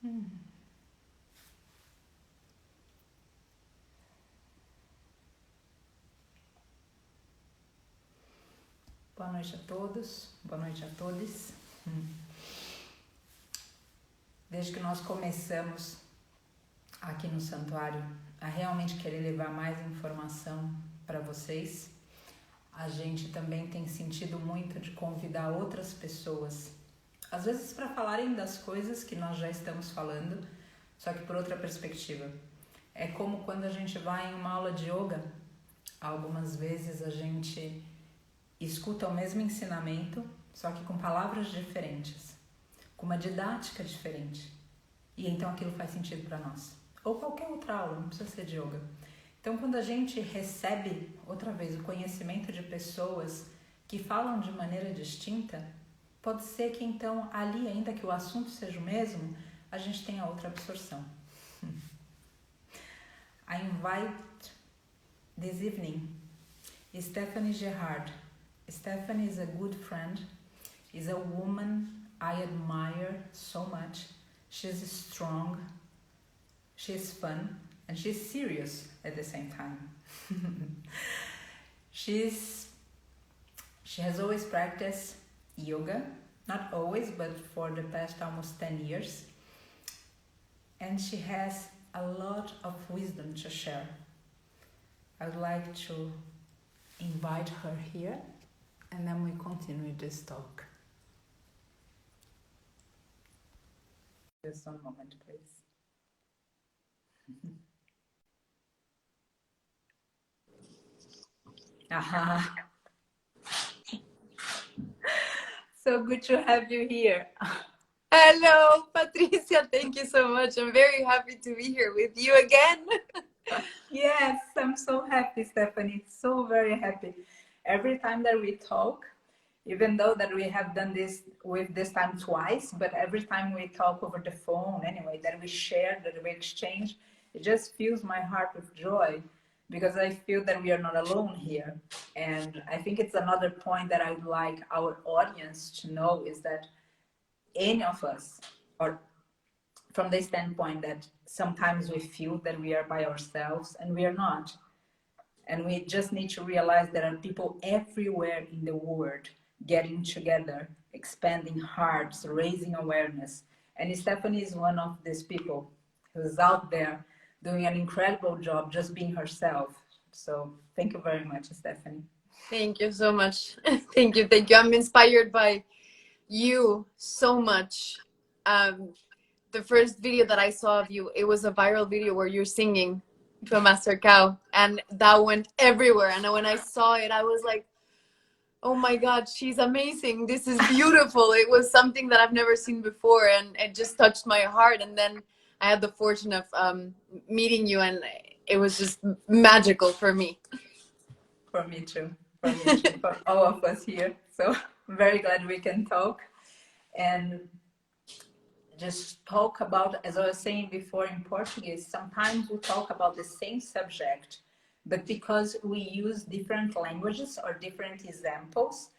Boa noite a todos, boa noite a todos. Desde que nós começamos aqui no santuário a realmente querer levar mais informação para vocês, a gente também tem sentido muito de convidar outras pessoas, às vezes para falarem das coisas que nós já estamos falando, só que por outra perspectiva. É como quando a gente vai em uma aula de yoga, algumas vezes a gente escuta o mesmo ensinamento, só que com palavras diferentes, com uma didática diferente. E então aquilo faz sentido para nós. Ou qualquer outra aula, não precisa ser de yoga. Então quando a gente recebe, outra vez, o conhecimento de pessoas que falam de maneira distinta, pode ser que então ali, ainda que o assunto seja o mesmo, a gente tenha outra absorção. I invite this evening Stephanie Gerard. Stephanie is a good friend, is a woman I admire so much. She's strong, she's fun, and she's serious at the same time. She has always practiced yoga, not always, but for the past almost 10 years. And she has a lot of wisdom to share. I would like to invite her here, and then we continue this talk. Just one moment, please. Aha. So good to have you here. Hello, Patricia. Thank you so much. I'm very happy to be here with you again. Yes, I'm so happy, Stephanie. So very happy. Every time that we talk, even though that we have done this with this time twice, but every time we talk over the phone anyway, that we share, that we exchange, it just fills my heart with joy because I feel that we are not alone here. And I think it's another point that I would like our audience to know is that any of us, or from the standpoint that sometimes we feel that we are by ourselves and we are not. And we just need to realize there are people everywhere in the world getting together, expanding hearts, raising awareness. And Stephanie is one of these people who's out there doing an incredible job just being herself. So thank you very much, Stephanie. Thank you so much. Thank you. I'm inspired by you so much. The first video that I saw of you, it was a viral video where you're singing to a master cow, and that went everywhere. And when I saw it, I was like, oh my God, she's amazing. This is beautiful. It was something that I've never seen before, and it just touched my heart. And then I had the fortune of meeting you, and it was just magical for me. For me too. For all of us here. So I'm very glad we can talk and just talk about, as I was saying before in Portuguese, sometimes we talk about the same subject, but because we use different languages or different examples,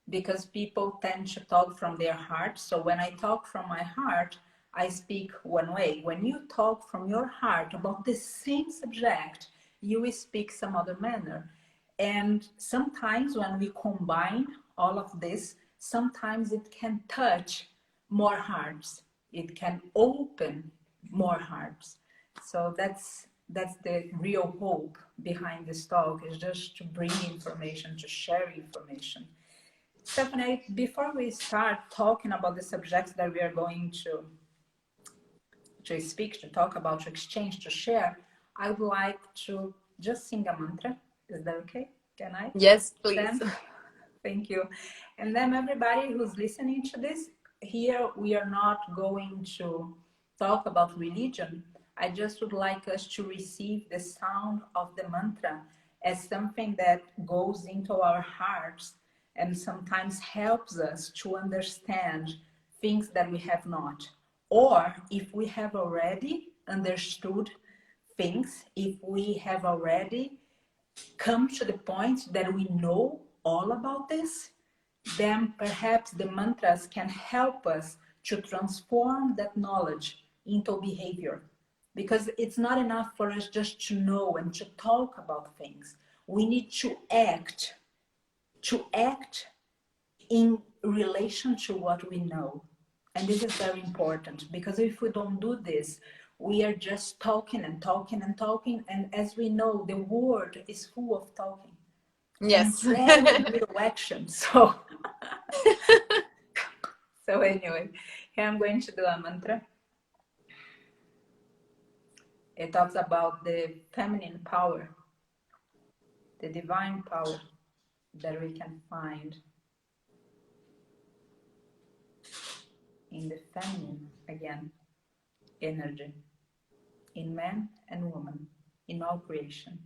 because people tend to talk from their heart. So when I talk from my heart, I speak one way. When you talk from your heart about the same subject, you will speak some other manner. And sometimes when we combine all of this, sometimes it can touch more hearts. It can open more hearts. So that's the real hope behind this talk, is just to bring information, to share information. Stephanie, before we start talking about the subjects that we are going to speak, to talk about, to exchange, to share, I would like to just sing a mantra. Is that okay? Can I? Yes, please. Thank you. And then everybody who's listening to this, here we are not going to talk about religion. I just would like us to receive the sound of the mantra as something that goes into our hearts and sometimes helps us to understand things that we have not. Or if we have already understood things, if we have already come to the point that we know all about this, then perhaps the mantras can help us to transform that knowledge into behavior. Because it's not enough for us just to know and to talk about things. We need to act in relation to what we know. And this is very important, because if we don't do this, we are just talking and talking and talking. And as we know, the world is full of talking. Yes. And very little action. So, so anyway, here I'm going to do a mantra. It talks about the feminine power, the divine power that we can find in the feminine, again, energy, in man and woman, in all creation.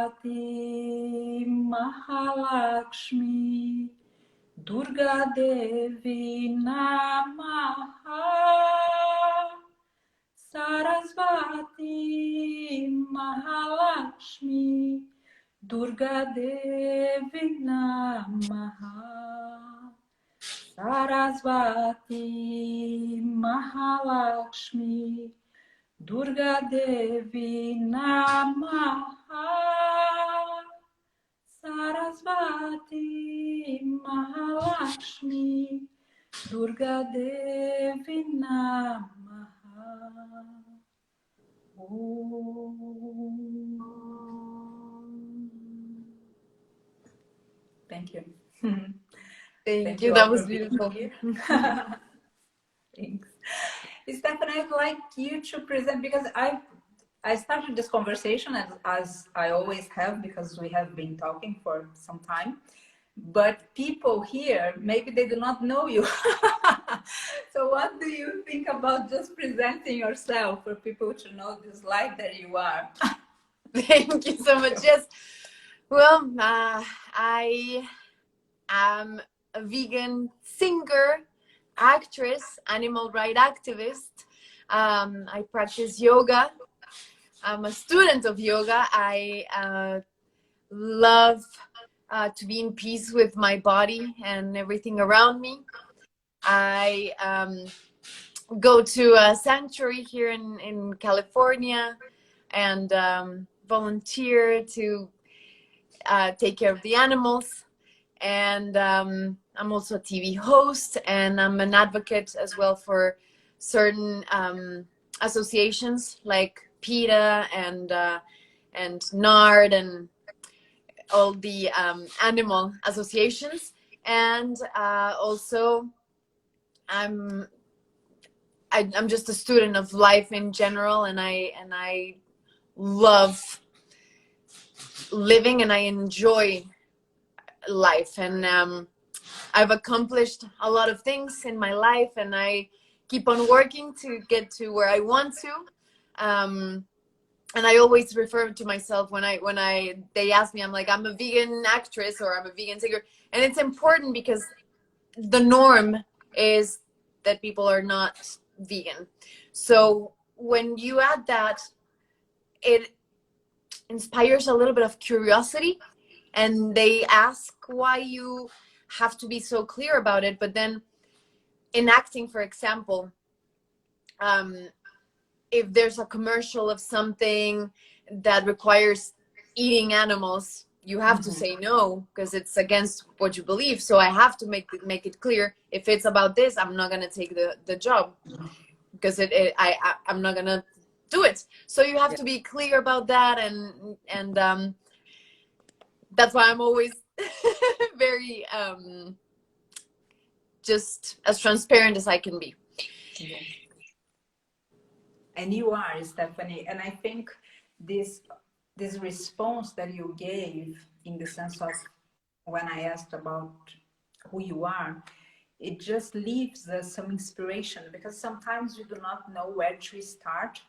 Sarasvati Mahalakshmi Durga Devi Namaha. Sarasvati Mahalakshmi Durga Devi Namaha. Sarasvati Mahalakshmi Durga Devi Namaha. Sarasvati Mahalakshmi Durga Devi Namaha. Thank you. Thank you. That was beautiful. Thanks. Stephanie, I'd like you to present, because I started this conversation as I always have, because we have been talking for some time, but people here, maybe they do not know you. So what do you think about just presenting yourself for people to know this life that you are? Thank you so much. Yes. Well, I am a vegan singer, actress, animal rights activist. I practice yoga. I'm a student of yoga. I love to be in peace with my body and everything around me. I go to a sanctuary here in California and volunteer to take care of the animals. And I'm also a TV host, and I'm an advocate as well for certain associations like PETA and NARD and all the animal associations. And also I'm just a student of life in general, and I love living and I enjoy life, and I've accomplished a lot of things in my life, and I keep on working to get to where I want to. And I always refer to myself when they ask me, I'm like, I'm a vegan actress or I'm a vegan singer. And it's important because the norm is that people are not vegan. So when you add that, it inspires a little bit of curiosity, and they ask why you have to be so clear about it. But then in acting, for example, if there's a commercial of something that requires eating animals, you have to say no, because it's against what you believe. So I have to make it clear, if it's about this, I'm not going to take the job, because I'm not going to do it. So you have to be clear about that, and that's why I'm always very just as transparent as I can be. Yeah. And you are, Stephanie. And I think this response that you gave, in the sense of when I asked about who you are, it just leaves us some inspiration, because sometimes we do not know where to start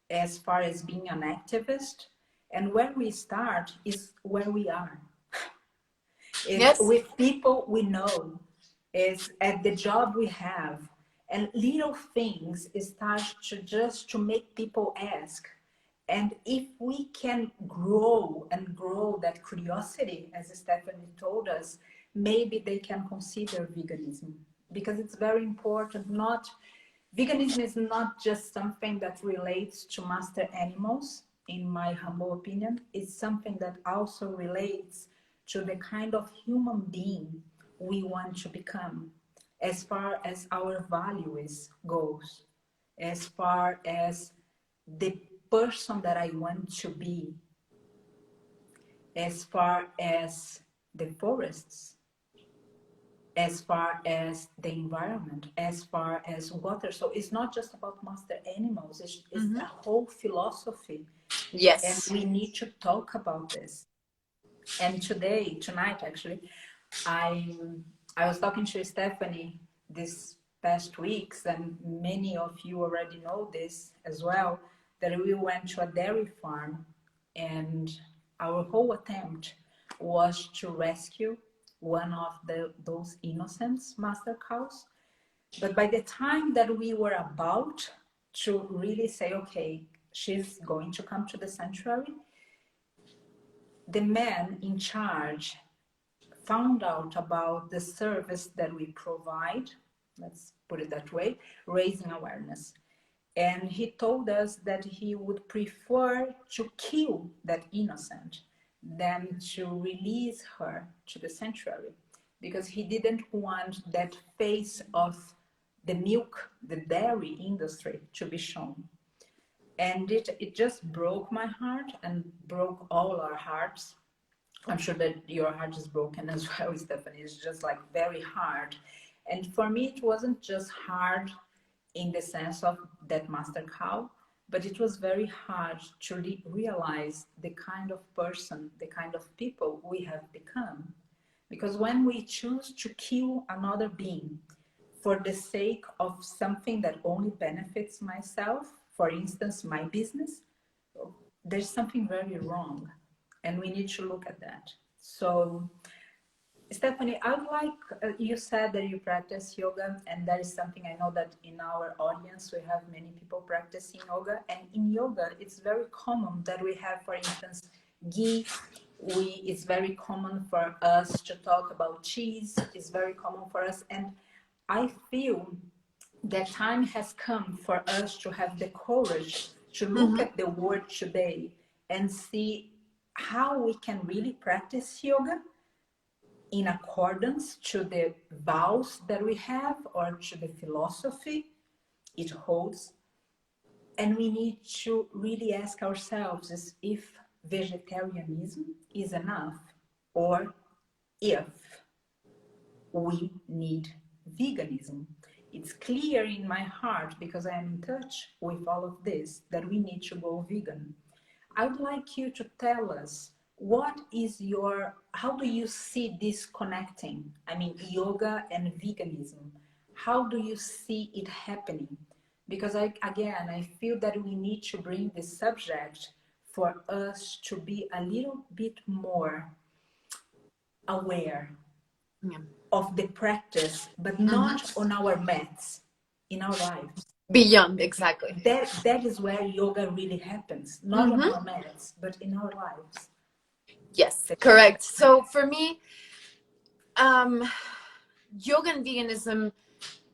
as far as being an activist. And where we start is where we are. It's Yes. with people we know, is at the job we have, And little things start to make people ask. And if we can grow that curiosity, as Stephanie told us, maybe they can consider veganism, because it's very important. Veganism is not just something that relates to master animals, in my humble opinion. It's something that also relates to the kind of human being we want to become, as far as our values goes, as far as the person that I want to be, as far as the forests, as far as the environment, as far as water. So it's not just about master animals, it's a whole philosophy. Yes. And we need to talk about this. And tonight actually, I was talking to Stephanie this past weeks, and many of you already know this as well, that we went to a dairy farm, and our whole attempt was to rescue one of those innocent master cows. But by the time that we were about to really say, okay, she's going to come to the sanctuary, the man in charge found out about the service that we provide, let's put it that way, raising awareness. And he told us that he would prefer to kill that innocent than to release her to the sanctuary, because he didn't want that face of the milk, the dairy industry to be shown. And it just broke my heart and broke all our hearts. I'm sure that your heart is broken as well, Stephanie. It's just like very hard. And for me, it wasn't just hard in the sense of that master cow, but it was very hard to realize the kind of person, the kind of people we have become. Because when we choose to kill another being for the sake of something that only benefits myself, for instance, my business, there's something very wrong. And we need to look at that. So, Stephanie, I would like, you said that you practice yoga, and that is something I know that in our audience, we have many people practicing yoga. And in yoga, it's very common that we have, for instance, ghee. It's very common for us to talk about cheese. It's very common for us. And I feel that time has come for us to have the courage to look at the world today and see how we can really practice yoga in accordance to the vows that we have or to the philosophy it holds. And we need to really ask ourselves if vegetarianism is enough, or if we need veganism. It's clear in my heart, because I am in touch with all of this, that we need to go vegan. I would like you to tell us, how do you see this connecting? I mean, yoga and veganism. How do you see it happening? Because I feel that we need to bring this subject for us to be a little bit more aware of the practice, but not on our mats, in our lives. Beyond, exactly. That is where yoga really happens, not on our mats, but in our lives. Yes, correct. So for me, yoga and veganism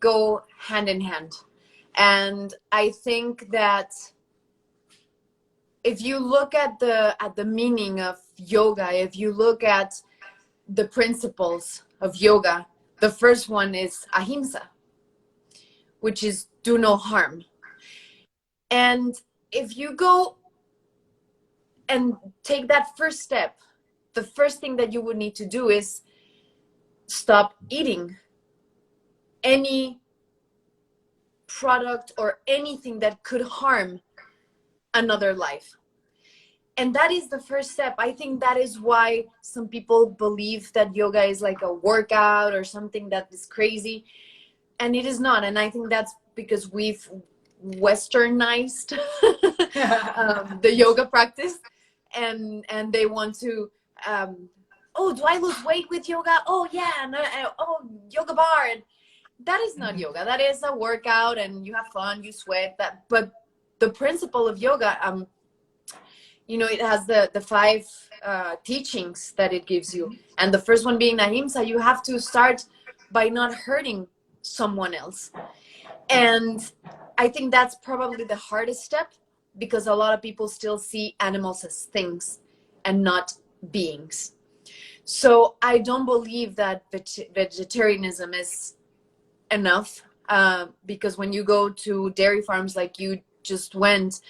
go hand in hand. And I think that if you look at the meaning of yoga, if you look at the principles of yoga, the first one is ahimsa, which is do no harm. And if you go and take that first step, the first thing that you would need to do is stop eating any product or anything that could harm another life. And that is the first step. I think that is why some people believe that yoga is like a workout or something that is crazy. And it is not. And I think that's because we've westernized the yoga practice. And they want to, oh, do I lose weight with yoga? Oh, yeah. No, oh, yoga bar. that is not yoga. That is a workout, and you have fun, you sweat. But the principle of yoga, you know, it has the five teachings that it gives you, and the first one being ahimsa. You have to start by not hurting someone else, and I think that's probably the hardest step, because a lot of people still see animals as things and not beings. So I don't believe that vegetarianism is enough, because when you go to dairy farms like you just went,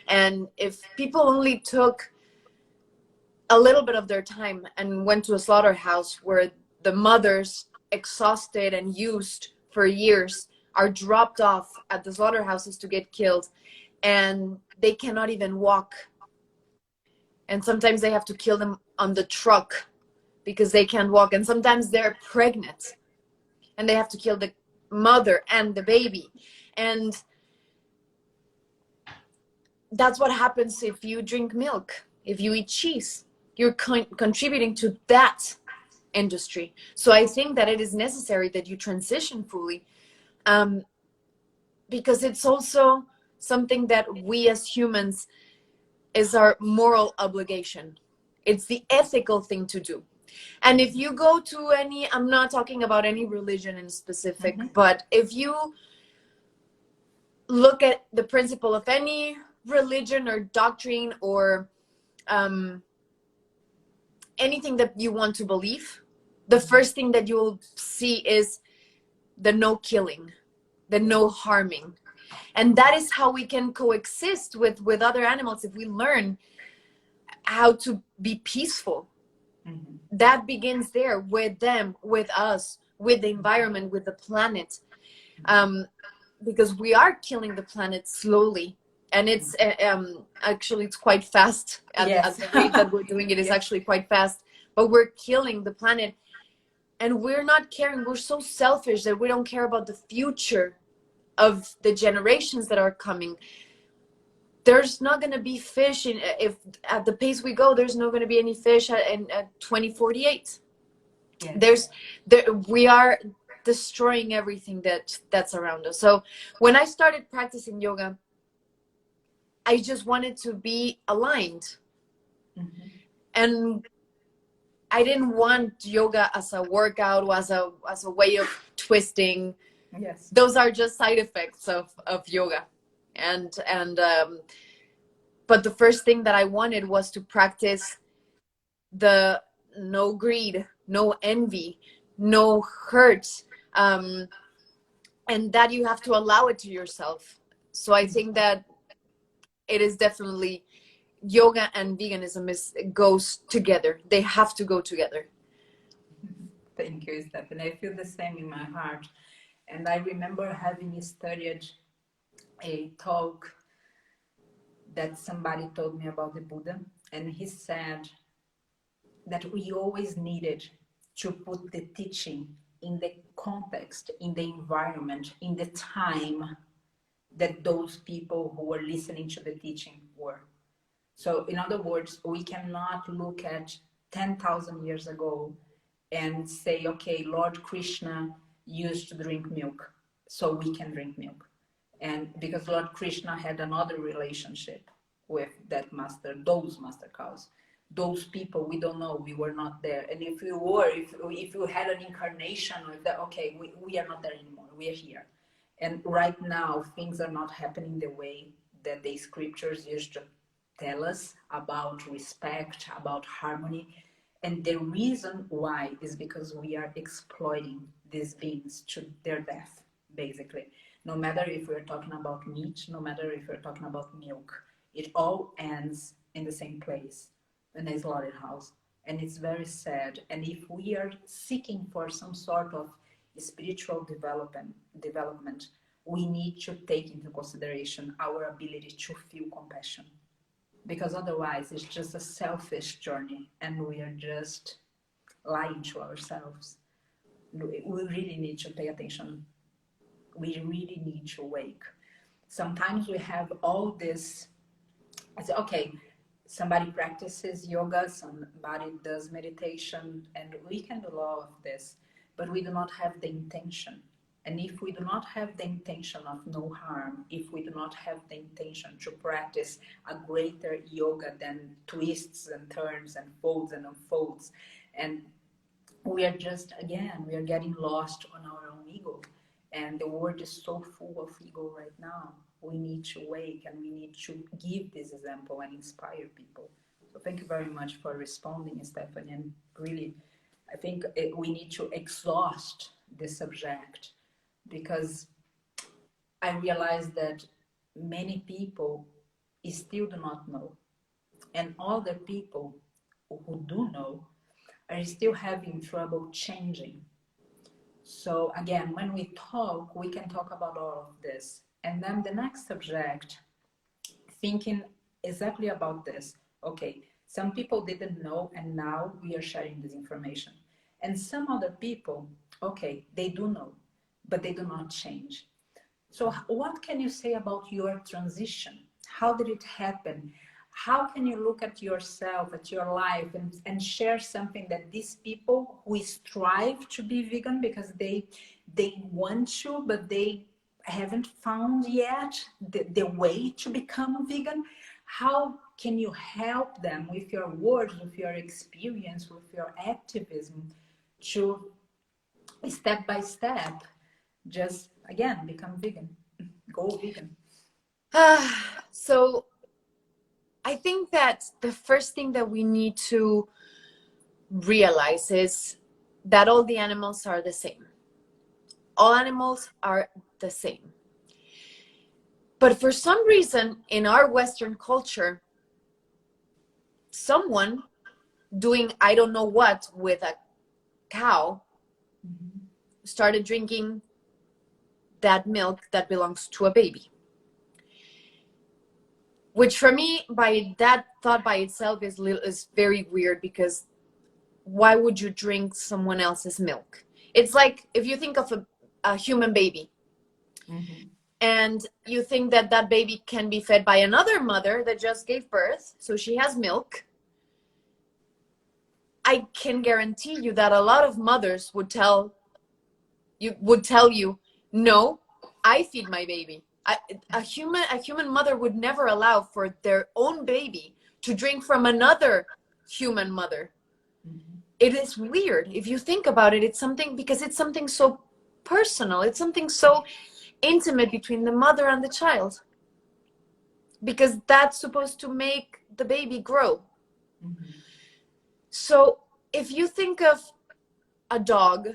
and if people only took a little bit of their time and went to a slaughterhouse where the mothers, exhausted and used for years, are dropped off at the slaughterhouses to get killed, and they cannot even walk, and sometimes they have to kill them on the truck because they can't walk, and sometimes they're pregnant and they have to kill the mother and the baby. And that's what happens if you drink milk, if you eat cheese. You're contributing to that industry. So I think that it is necessary that you transition fully, because it's also something that we as humans is our moral obligation. It's the ethical thing to do. And if you go to any, I'm not talking about any religion in specific, but if you look at the principle of any religion or doctrine or anything that you want to believe, the first thing that you'll see is the no killing, the no harming. And that is how we can coexist with other animals, if we learn how to be peaceful. That begins there, with them, with us, with the environment, with the planet, because we are killing the planet slowly, and it's actually it's quite fast at the rate that we're doing it is actually quite fast, but we're killing the planet, and we're not caring. We're so selfish that we don't care about the future of the generations that are coming. There's not going to be fish if at the pace we go. There's not going to be any fish at 2048. We are destroying everything that's around us. So when I started practicing yoga, I just wanted to be aligned, and I didn't want yoga as a workout or as a way of twisting. Those are just side effects of yoga. But the first thing that I wanted was to practice the no greed, no envy, no hurt, and that you have to allow it to yourself. So I think that it is definitely, yoga and veganism goes together. They have to go together. Thank you, Stephanie. I feel the same in my heart. And I remember having studied a talk that somebody told me about the Buddha, and he said that we always needed to put the teaching in the context, in the environment, in the time that those people who were listening to the teaching were. So in other words, we cannot look at 10,000 years ago and say, okay, Lord Krishna used to drink milk, so we can drink milk. And because Lord Krishna had another relationship with that master, those master cows, those people, we don't know, we were not there. And if we were, if you had an incarnation with that, okay, we are not there anymore, we are here. And right now, things are not happening the way that the scriptures used to tell us about respect, about harmony. And the reason why is because we are exploiting these beings to their death, basically. No matter if we're talking about meat, no matter if we're talking about milk, it all ends in the same place, in a slaughterhouse. And it's very sad. And if we are seeking for some sort of spiritual development, we need to take into consideration our ability to feel compassion. Because otherwise it's just a selfish journey and we are just lying to ourselves. We really need to pay attention. We really need to wake. Sometimes we have all this, okay, somebody practices yoga, somebody does meditation, and we can do all of this, but we do not have the intention. And if we do not have the intention of no harm, if we do not have the intention to practice a greater yoga than twists and turns and folds and unfolds, and we are just, again, we are getting lost on our own ego. And the world is so full of ego right now. We need to wake, and we need to give this example and inspire people. So thank you very much for responding, Stephanie. And really, I think we need to exhaust the subject, because I realize that many people still do not know. And other people who do know are still having trouble changing. So again, when we talk, we can talk about all of this. And then the next subject, thinking exactly about this. Okay, some people didn't know, and now we are sharing this information. And some other people, okay, they do know, but they do not change. So what can you say about your transition? How did it happen? How can you look at yourself, at your life, and share something that these people who strive to be vegan because they want to, but they haven't found yet the way to become a vegan? How can you help them with your words, with your experience, with your activism, to step by step just, again, become vegan, go vegan? So I think that the first thing that we need to realize is that all the animals are the same. All animals are the same. But for some reason, in our Western culture, someone doing I don't know what with a cow started drinking that milk that belongs to a baby. Which for me, by that thought by itself is very weird, because why would you drink someone else's milk? It's like if you think of a human baby, and you think that that baby can be fed by another mother that just gave birth, so she has milk. I can guarantee you that a lot of mothers would tell you, no, I feed my baby. A human mother would never allow for their own baby to drink from another human mother. It is weird. If you think about it, it's something so personal. It's something so intimate between the mother and the child, because that's supposed to make the baby grow. So if you think of a dog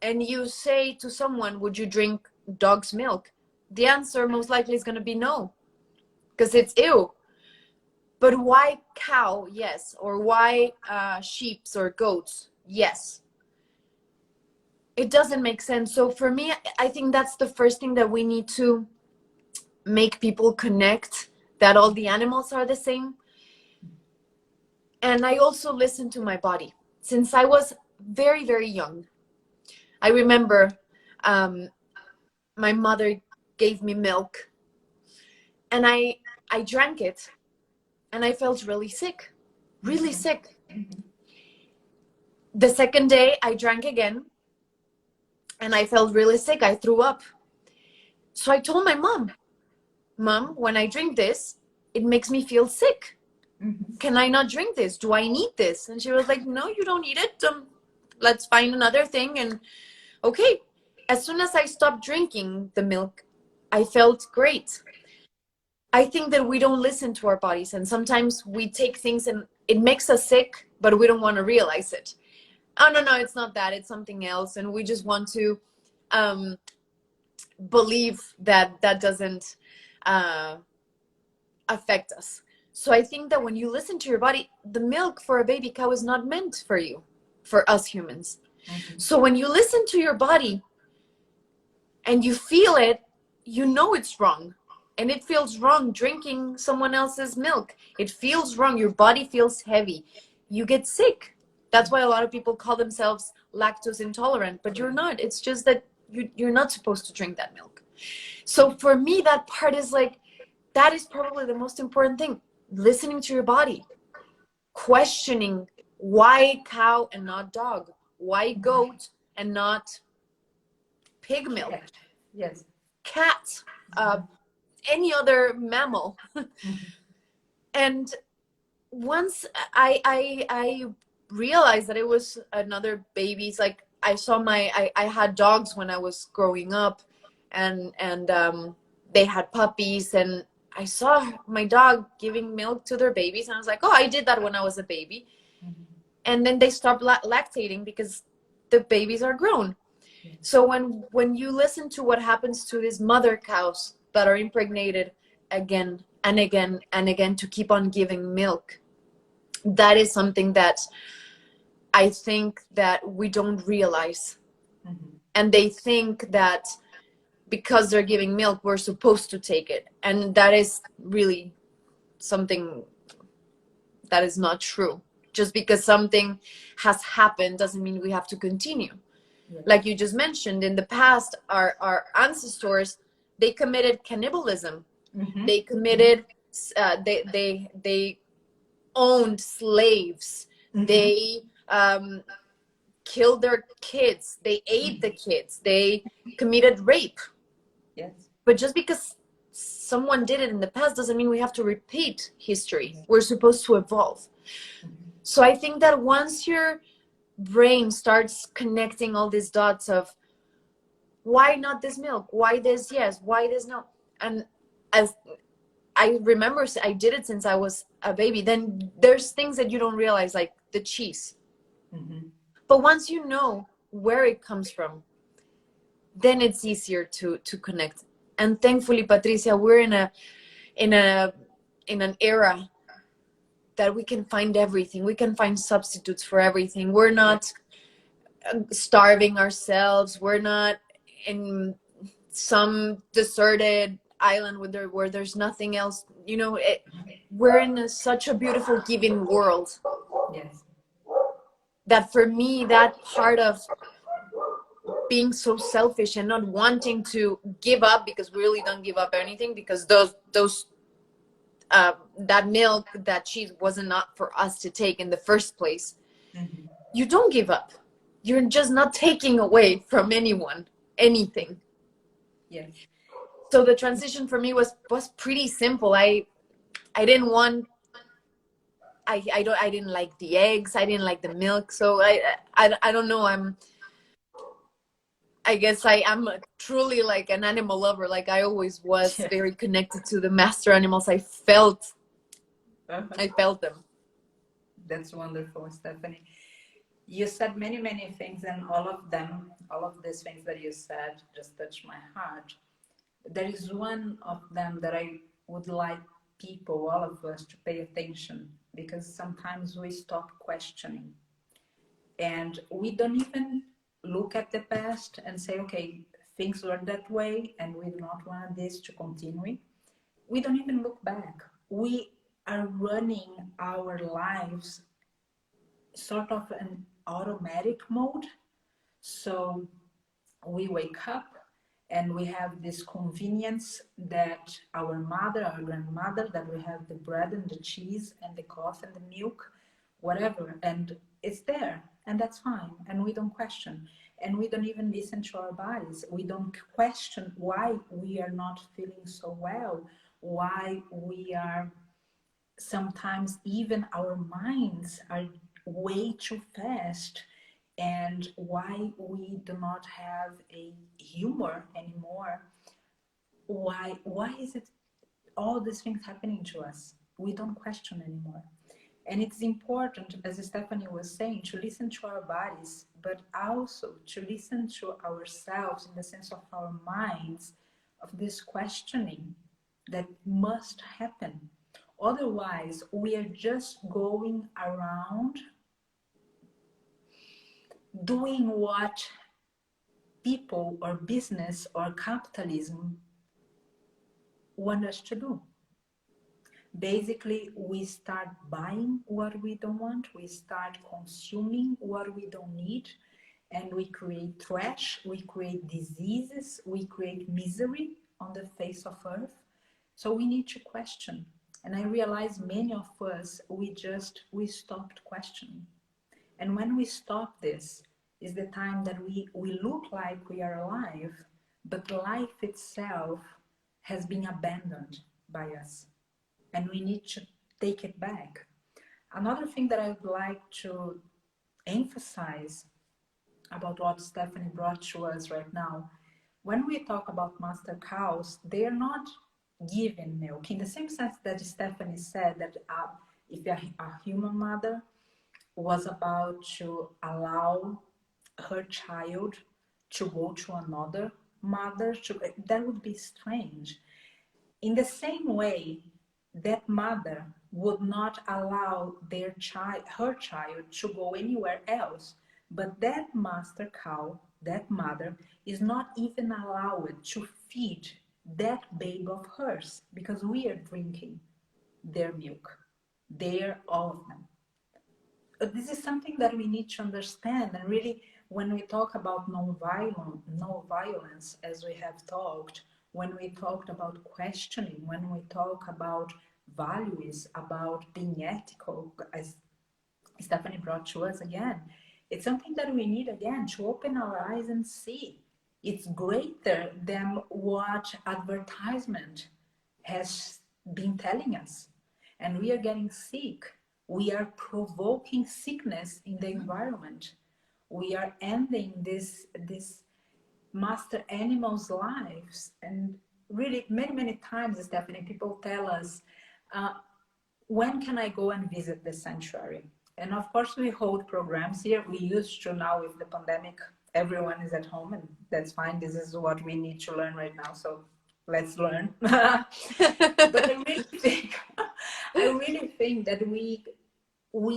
and you say to someone, would you drink dog's milk? The answer most likely is going to be no, because it's ew. But why cow? Yes. Or why sheep or goats? Yes. It doesn't make sense. So for me, I think that's the first thing that we need to make people connect, that all the animals are the same. And I also listen to my body. Since I was very, very young, I remember my mother gave me milk, and I drank it, and I felt really sick, really sick. The second day I drank again, and I felt really sick. I threw up. So I told my mom, when I drink this, it makes me feel sick. Can I not drink this? Do I need this? And she was like, no, you don't need it. Let's find another thing. And okay, as soon as I stopped drinking the milk, I felt great. I think that we don't listen to our bodies, and sometimes we take things and it makes us sick, but we don't want to realize it. Oh, no, it's not that, it's something else. And we just want to believe that that doesn't affect us. So I think that when you listen to your body, the milk for a baby cow is not meant for you, for us humans. So when you listen to your body and you feel it, you know it's wrong. And it feels wrong drinking someone else's milk. It feels wrong. Your body feels heavy. You get sick. That's why a lot of people call themselves lactose intolerant, but you're not. It's just that you're not supposed to drink that milk. So for me, that part is like, that is probably the most important thing. Listening to your body. Questioning why cow and not dog? Why goat and not pig milk, Yes. cat, any other mammal. And once I realized that it was another baby's, like I saw I had dogs when I was growing up, and they had puppies, and I saw my dog giving milk to their babies, and I was like, oh, I did that when I was a baby. And then they stopped lactating because the babies are grown. So when you listen to what happens to these mother cows that are impregnated again and again and again to keep on giving milk, that is something that I think that we don't realize. And they think that because they're giving milk, we're supposed to take it. And that is really something that is not true. Just because something has happened doesn't mean we have to continue. Like you just mentioned, in the past, our ancestors, they committed cannibalism. They committed, they owned slaves. They killed their kids. They ate the kids. They committed rape. Yes. But just because someone did it in the past doesn't mean we have to repeat history. We're supposed to evolve. So I think that once your brain starts connecting all these dots of why not this milk, why this yes, why this no, and as I remember, I did it since I was a baby, then there's things that you don't realize, like the cheese. But once you know where it comes from, then it's easier to connect. And thankfully, Patricia, we're in an era that we can find everything. We can find substitutes for everything. We're not starving ourselves. We're not in some deserted island where there's nothing else. You know, we're in such a beautiful, giving world. Yes. That for me, that part of being so selfish and not wanting to give up, because we really don't give up anything, because those that milk, that cheese wasn't not for us to take in the first place. You don't give up. You're just not taking away from anyone anything. Yes. So the transition for me was pretty simple. I didn't want, I didn't like the eggs. I didn't like the milk. So I don't know. I guess I am truly like an animal lover. Like I always was very connected to the master animals. I felt them. That's wonderful, Stephanie. You said many things, and all of these things that you said just touched my heart. There is one of them that I would like people, all of us, to pay attention, because sometimes we stop questioning and we don't even look at the past and say, okay, things were that way and we do not want this to continue. We don't even look back. We are running our lives sort of an automatic mode. So we wake up and we have this convenience that our mother, our grandmother, that we have the bread and the cheese and the coffee and the milk, whatever, and it's there, and that's fine, and we don't question, and we don't even listen to our bodies. We don't question why we are not feeling so well, why we are sometimes, even our minds are way too fast, and why we do not have a humor anymore. Why is it all these things happening to us? We don't question anymore. And it's important, as Stephanie was saying, to listen to our bodies, but also to listen to ourselves in the sense of our minds, of this questioning that must happen. Otherwise, we are just going around doing what people or business or capitalism want us to do. Basically, we start buying what we don't want, we start consuming what we don't need, and we create trash, we create diseases, we create misery on the face of earth. So we need to question. And I realize many of us, we stopped questioning. And when we stop this, is the time that we look like we are alive, but life itself has been abandoned by us, and we need to take it back. Another thing that I would like to emphasize about what Stephanie brought to us right now, when we talk about master cows, they are not giving milk in the same sense that Stephanie said that if a human mother was about to allow her child to go to another mother, that would be strange. In the same way, that mother would not allow her child to go anywhere else. But that master cow, that mother, is not even allowed to feed that babe of hers, because we are drinking their milk. They're all of them. But this is something that we need to understand, and really, when we talk about non-violence, as we have talked, when we talked about questioning, when we talk about values, about being ethical, as Stephanie brought to us again, it's something that we need again to open our eyes and see. It's greater than what advertisement has been telling us. And we are getting sick. We are provoking sickness in the environment. We are ending this master animals' lives. And really, many times, Stephanie, people tell us, when can I go and visit the sanctuary? And of course, we hold programs here. We used to. Now with the pandemic, everyone is at home, and that's fine. This is what we need to learn right now. So let's learn. But I really think that we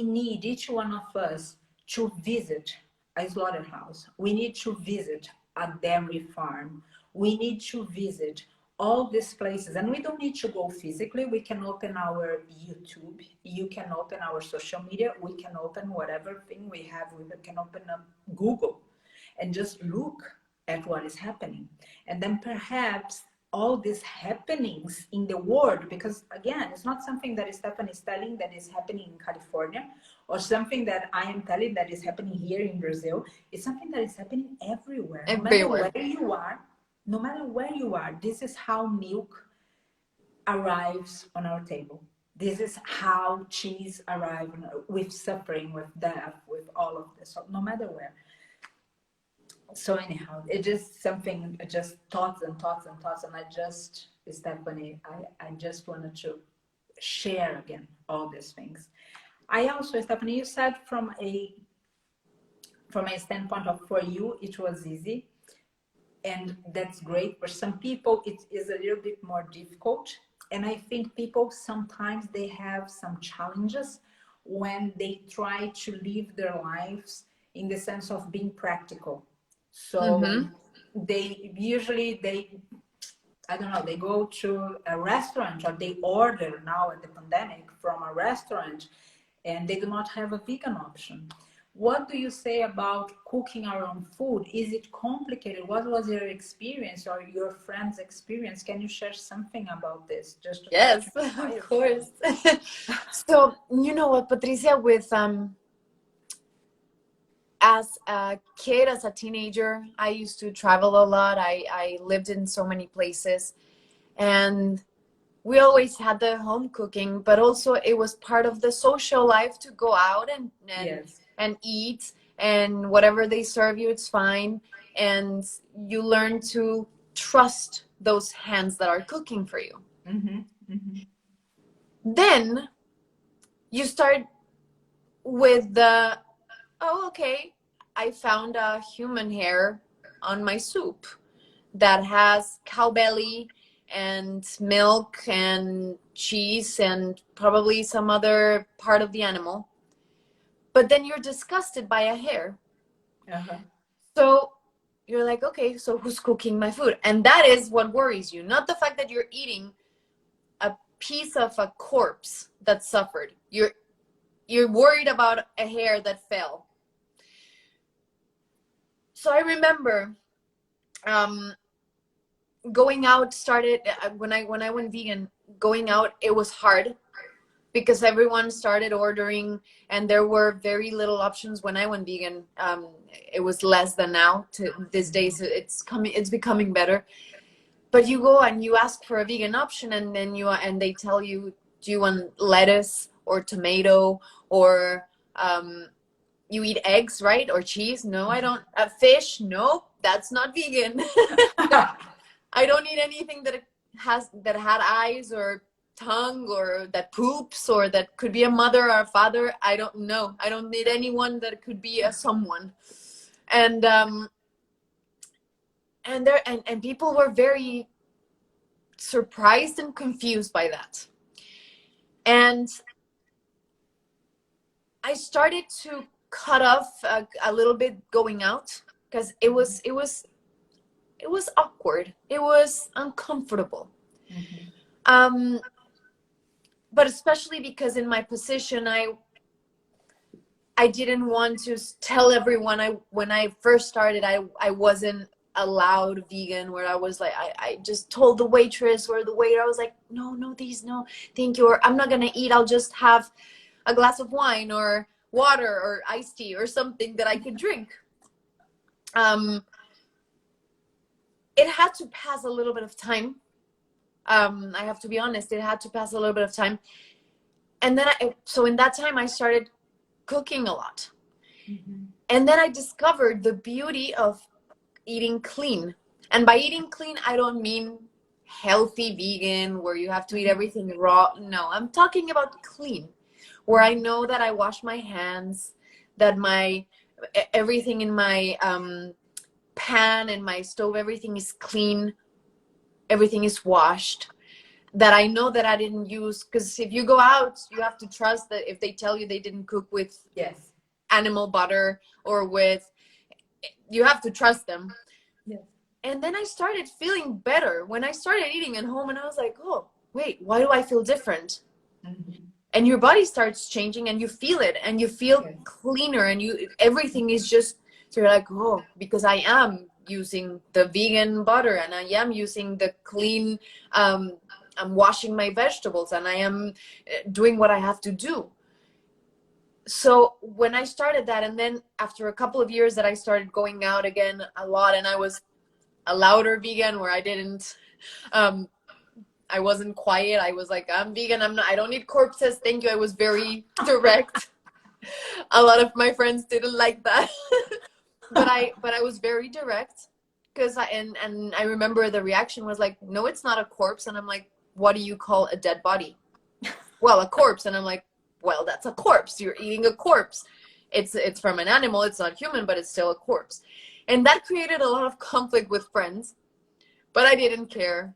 need, each one of us, to visit a slaughterhouse. We need to visit a dairy farm. We need to visit all these places, and we don't need to go physically. We can open our YouTube, you can open our social media, we can open whatever thing we have, we can open up Google and just look at what is happening. And then perhaps all these happenings in the world, because again, it's not something that Stephanie is telling that is happening in California, or something that I am telling that is happening here in Brazil. It's something that is happening everywhere. No matter where you are, no matter where you are, this is how milk arrives on our table. This is how cheese arrives, with suffering, with death, with all of this. So no matter where. So anyhow, it just something, just thoughts and thoughts and thoughts. And Stephanie, I just wanted to share again all these things. I also, Stephanie, you said from a standpoint of, for you, it was easy. And that's great. For some people, it is a little bit more difficult. And I think people sometimes they have some challenges when they try to live their lives in the sense of being practical. So they I don't know, they go to a restaurant, or they order now at the pandemic from a restaurant, and they do not have a vegan option. What do you say about cooking our own food? Is it complicated? What was your experience or your friend's experience? Can you share something about this? Just to yes, of course. So you know what, Patricia, with as a kid, as a teenager, I used to travel a lot. I lived in so many places, and we always had the home cooking, but also it was part of the social life to go out and yes. and eat, and whatever they serve you, it's fine. And you learn to trust those hands that are cooking for you. Then you start with the, oh, okay, I found a human hair on my soup that has cow belly and milk and cheese and probably some other part of the animal. But then you're disgusted by a hair. So you're like, okay, so who's cooking my food? And that is what worries you, not the fact that you're eating a piece of a corpse that suffered. You're worried about a hair that fell. So I remember going out started when I went vegan. Going out, it was hard because everyone started ordering, and there were very little options when I went vegan. It was less than now. To these days, it's becoming better. But you go and you ask for a vegan option, and then they tell you, do you want lettuce or tomato, or you eat eggs, right? Or cheese? No, I don't. Fish? No, that's not vegan. I don't eat anything that had eyes or tongue, or that poops, or that could be a mother or a father. I don't know. I don't need anyone that could be a someone. And people were very surprised and confused by that. And I started to cut off a little bit going out, because it was awkward. It was uncomfortable. Mm-hmm. But especially because in my position, I didn't want to tell everyone. When I first started, I wasn't allowed vegan, where I was like, I just told the waitress or the waiter, I was like, no, these, no, thank you, or I'm not gonna eat, I'll just have a glass of wine or water or iced tea or something that I could drink. It had to pass a little bit of time. I have to be honest, it had to pass a little bit of time. And then so in that time I started cooking a lot. Mm-hmm. And then I discovered the beauty of eating clean. And by eating clean, I don't mean healthy vegan where you have to eat everything raw. No, I'm talking about clean, where I know that I wash my hands, that everything in my pan and my stove, everything is clean, everything is washed, that I know that I didn't use, because if you go out, you have to trust that if they tell you they didn't cook with animal butter or you have to trust them. Yes. And then I started feeling better when I started eating at home, and I was like, oh, wait, why do I feel different? Mm-hmm. And your body starts changing, and you feel it, and you feel cleaner, and everything is just, so you're like, oh, because I am using the vegan butter, and I am using the clean, I'm washing my vegetables, and I am doing what I have to do. So when I started that, and then after a couple of years that I started going out again a lot, and I was a louder vegan where I wasn't quiet. I was like, I'm vegan. I don't eat corpses. Thank you. I was very direct. A lot of my friends didn't like that. but I was very direct, because I remember the reaction was like, no, it's not a corpse. And I'm like, what do you call a dead body? Well, a corpse. And I'm like, well, that's a corpse. You're eating a corpse. It's from an animal. It's not human, but it's still a corpse. And that created a lot of conflict with friends, but I didn't care.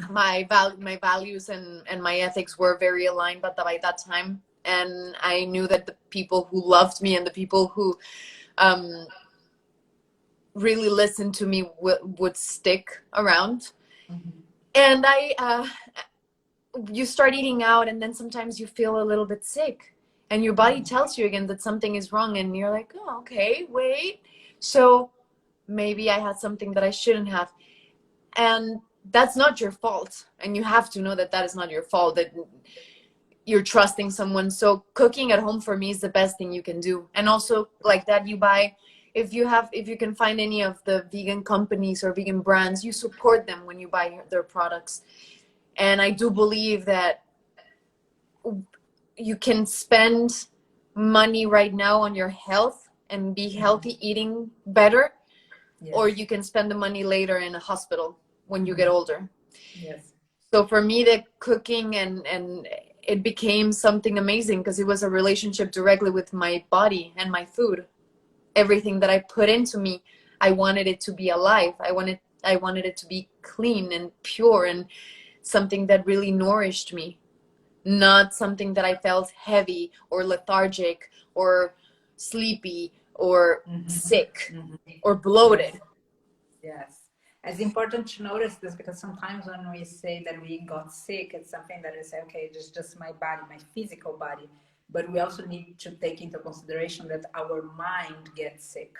My values and my ethics were very aligned by that time. And I knew that the people who loved me and the people who really listened to me would stick around. Mm-hmm. And you start eating out, and then sometimes you feel a little bit sick, and your body tells you again that something is wrong, and you're like, oh, okay, wait, so maybe I had something that I shouldn't have. And that's not your fault, and you have to know that is not your fault, that you're trusting someone. So cooking at home for me is the best thing you can do. And also, like that, you buy, if you can find any of the vegan companies or vegan brands, you support them when you buy their products. And I do believe that you can spend money right now on your health and be healthy eating better, or you can spend the money later in a hospital when you get older. Yes. So for me, the cooking and it became something amazing, because it was a relationship directly with my body and my food. Everything that I put into me, I wanted it to be alive. I wanted it to be clean and pure, and something that really nourished me, not something that I felt heavy or lethargic or sleepy or sick or bloated. Yes. It's important to notice this, because sometimes when we say that we got sick, it's something that is, okay, it's just my body, my physical body. But we also need to take into consideration that our mind gets sick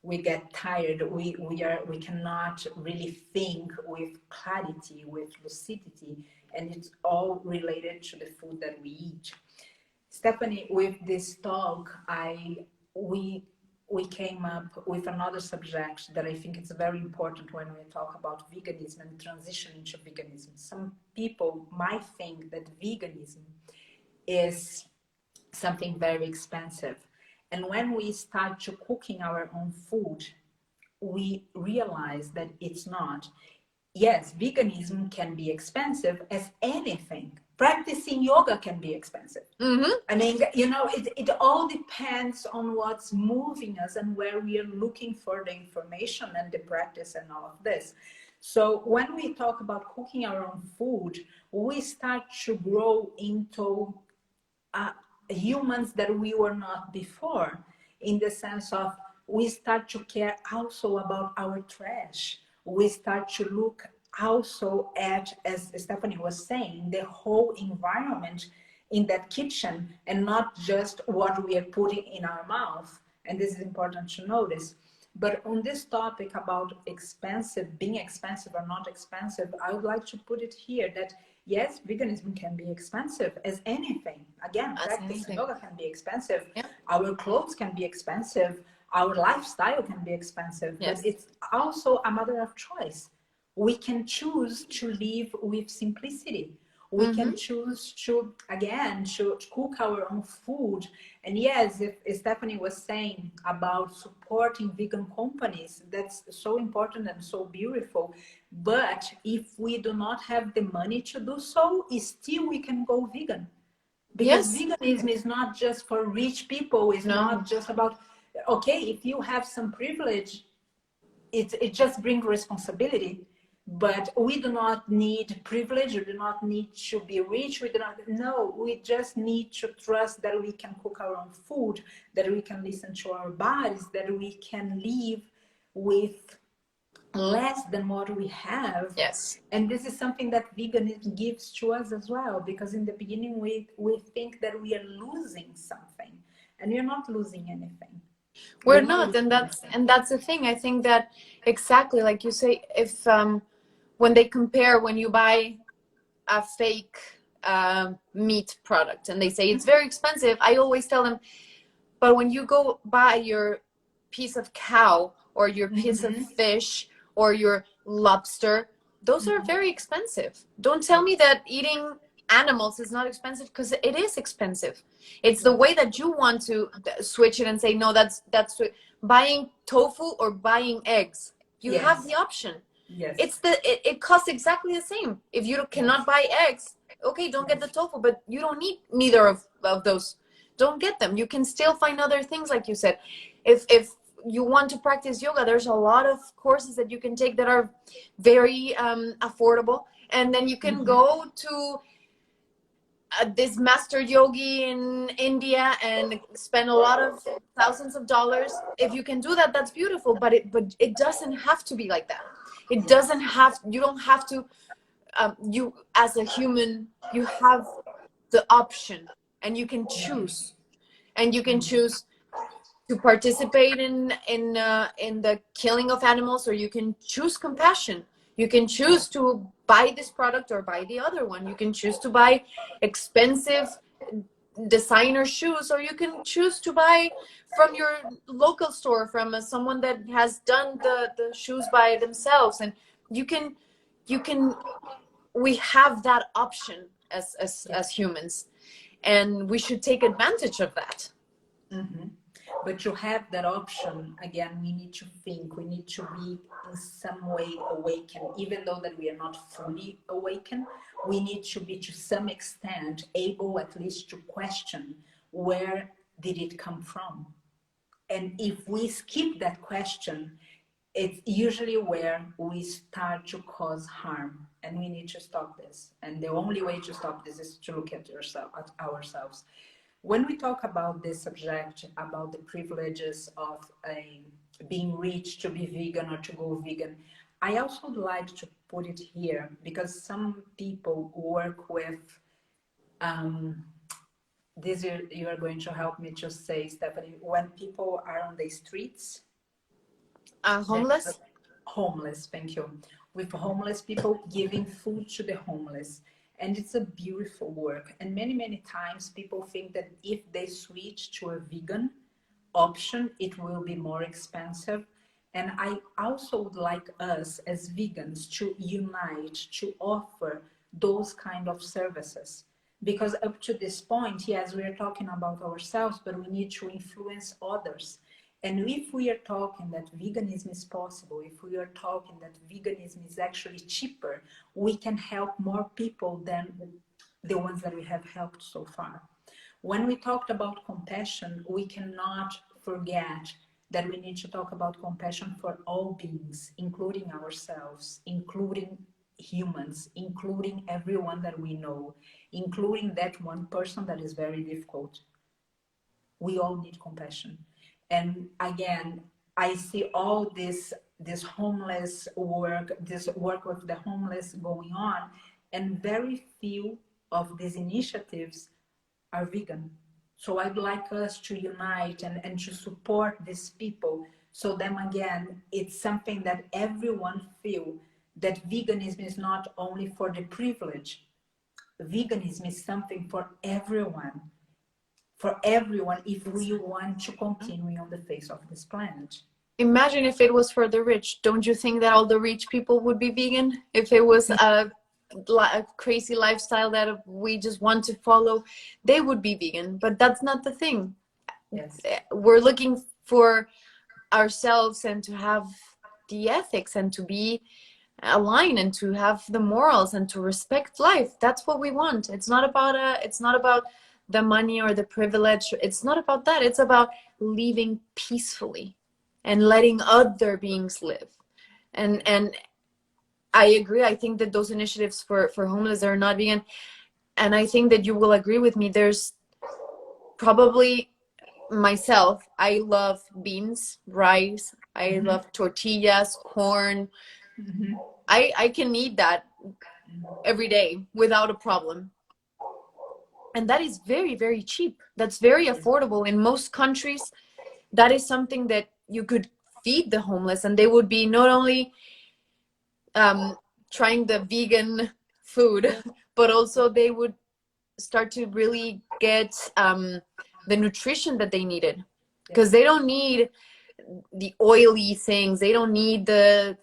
we get tired, we cannot really think with clarity, with lucidity, and it's all related to the food that we eat. Stephanie, with this talk, we came up with another subject that I think is very important when we talk about veganism and transitioning to veganism. Some people might think that veganism is something very expensive. And when we start to cooking our own food, we realize that it's not. Yes, veganism can be expensive as anything. Practicing yoga can be expensive. I mean, you know, it all depends on what's moving us and where we are looking for the information and the practice and all of this. So when we talk about cooking our own food, we start to grow into humans that we were not before, in the sense of we start to care also about our trash. We start to look also at, as Stephanie was saying, the whole environment in that kitchen and not just what we are putting in our mouth. And this is important to notice. But on this topic about expensive, being expensive or not expensive, I would like to put it here that yes, veganism can be expensive as anything. Again, practicing yoga can be expensive. Yeah. Our clothes can be expensive. Our lifestyle can be expensive. Yes. But it's also a matter of choice. We can choose to live with simplicity. We can choose to, again, to cook our own food. And yes, if Stephanie was saying about supporting vegan companies, that's so important and so beautiful. But if we do not have the money to do so, still we can go vegan. Because veganism is not just for rich people. It's not just about, okay, if you have some privilege, it just brings responsibility. But we do not need privilege, we do not need to be rich, we just need to trust that we can cook our own food, that we can listen to our bodies, that we can live with less than what we have. Yes. And this is something that veganism gives to us as well, because in the beginning we think that we are losing something, and we're not losing anything. We're not, and that's the thing. I think that exactly like you say, if when they compare, when you buy a fake meat product and they say it's very expensive, I always tell them, but when you go buy your piece of cow or your piece of fish or your lobster, those are very expensive. Don't tell me that eating animals is not expensive, because it is expensive. It's the way that you want to switch it and say, no, that's buying tofu or buying eggs. You have the option. Yes. It costs exactly the same. If you cannot buy eggs, okay, don't get the tofu, but you don't need neither of those. Don't get them. You can still find other things, like you said. If you want to practice yoga, there's a lot of courses that you can take that are very affordable, and then you can go to this master yogi in India and spend a lot of thousands of dollars. If you can do that, that's beautiful, but it doesn't have to be like that. It doesn't have, you don't have to, you as a human, you have the option, and you can choose, and you can choose to participate in the killing of animals, or you can choose compassion. You can choose to buy this product or buy the other one. You can choose to buy expensive designer shoes, or you can choose to buy from your local store, from someone that has done the shoes by themselves. And we have that option as humans, and we should take advantage of that. But to have that option, again, we need to think, we need to be in some way awakened. Even though that we are not fully awakened, we need to be to some extent able at least to question, where did it come from? And if we skip that question, it's usually where we start to cause harm, and we need to stop this. And the only way to stop this is to look at ourselves. When we talk about this subject, about the privileges of being rich to be vegan or to go vegan, I also would like to put it here, because some people work with, you are going to help me to say, Stephanie, when people are on the streets, Homeless? Homeless, thank you. With homeless people, giving food to the homeless. And it's a beautiful work. And many, many times people think that if they switch to a vegan option, it will be more expensive. And I also would like us as vegans to unite, to offer those kind of services. Because up to this point, yes, we are talking about ourselves, but we need to influence others. And if we are talking that veganism is possible, if we are talking that veganism is actually cheaper, we can help more people than the ones that we have helped so far. When we talked about compassion, we cannot forget that we need to talk about compassion for all beings, including ourselves, including humans, including everyone that we know, including that one person that is very difficult. We all need compassion. And again, I see all this homeless work, this work with the homeless going on, and very few of these initiatives are vegan. So I'd like us to unite and to support these people. So then again, it's something that everyone feel that veganism is not only for the privileged. Veganism is something for everyone. For everyone, if we want to continue on the face of this planet. Imagine if it was for the rich. Don't you think that all the rich people would be vegan? If it was a crazy lifestyle that we just want to follow, they would be vegan. But that's not the thing. Yes. We're looking for ourselves and to have the ethics and to be aligned and to have the morals and to respect life. That's what we want. It's not about the money or the privilege. It's not about that. It's about living peacefully and letting other beings live. And I agree. I think that those initiatives for homeless are not vegan. And I think that you will agree with me. There's probably myself. I love beans, rice. I love tortillas, corn. I can eat that every day without a problem. And that is very, very cheap. That's very affordable. In most countries, that is something that you could feed the homeless, and they would be not only trying the vegan food, but also they would start to really get the nutrition that they needed. Because they don't need the oily things. They don't need the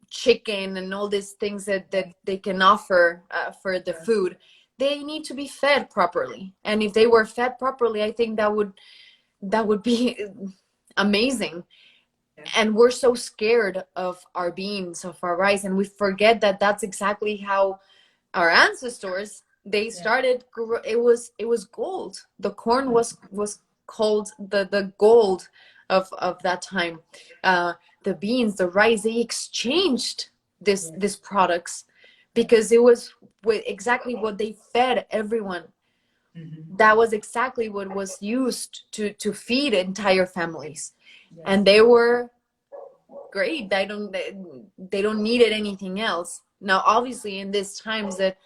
chicken and all these things that they can offer for the food. They need to be fed properly. And if they were fed properly, I think that would be amazing. And we're so scared of our beans, of our rice, and we forget that that's exactly how our ancestors, they started. It was gold. The corn was called the gold of that time. The beans, the rice, they exchanged these products because it was exactly what they fed everyone. That was exactly what was used to feed entire families. And they were great. They don't need anything else. Now, obviously, in these times that,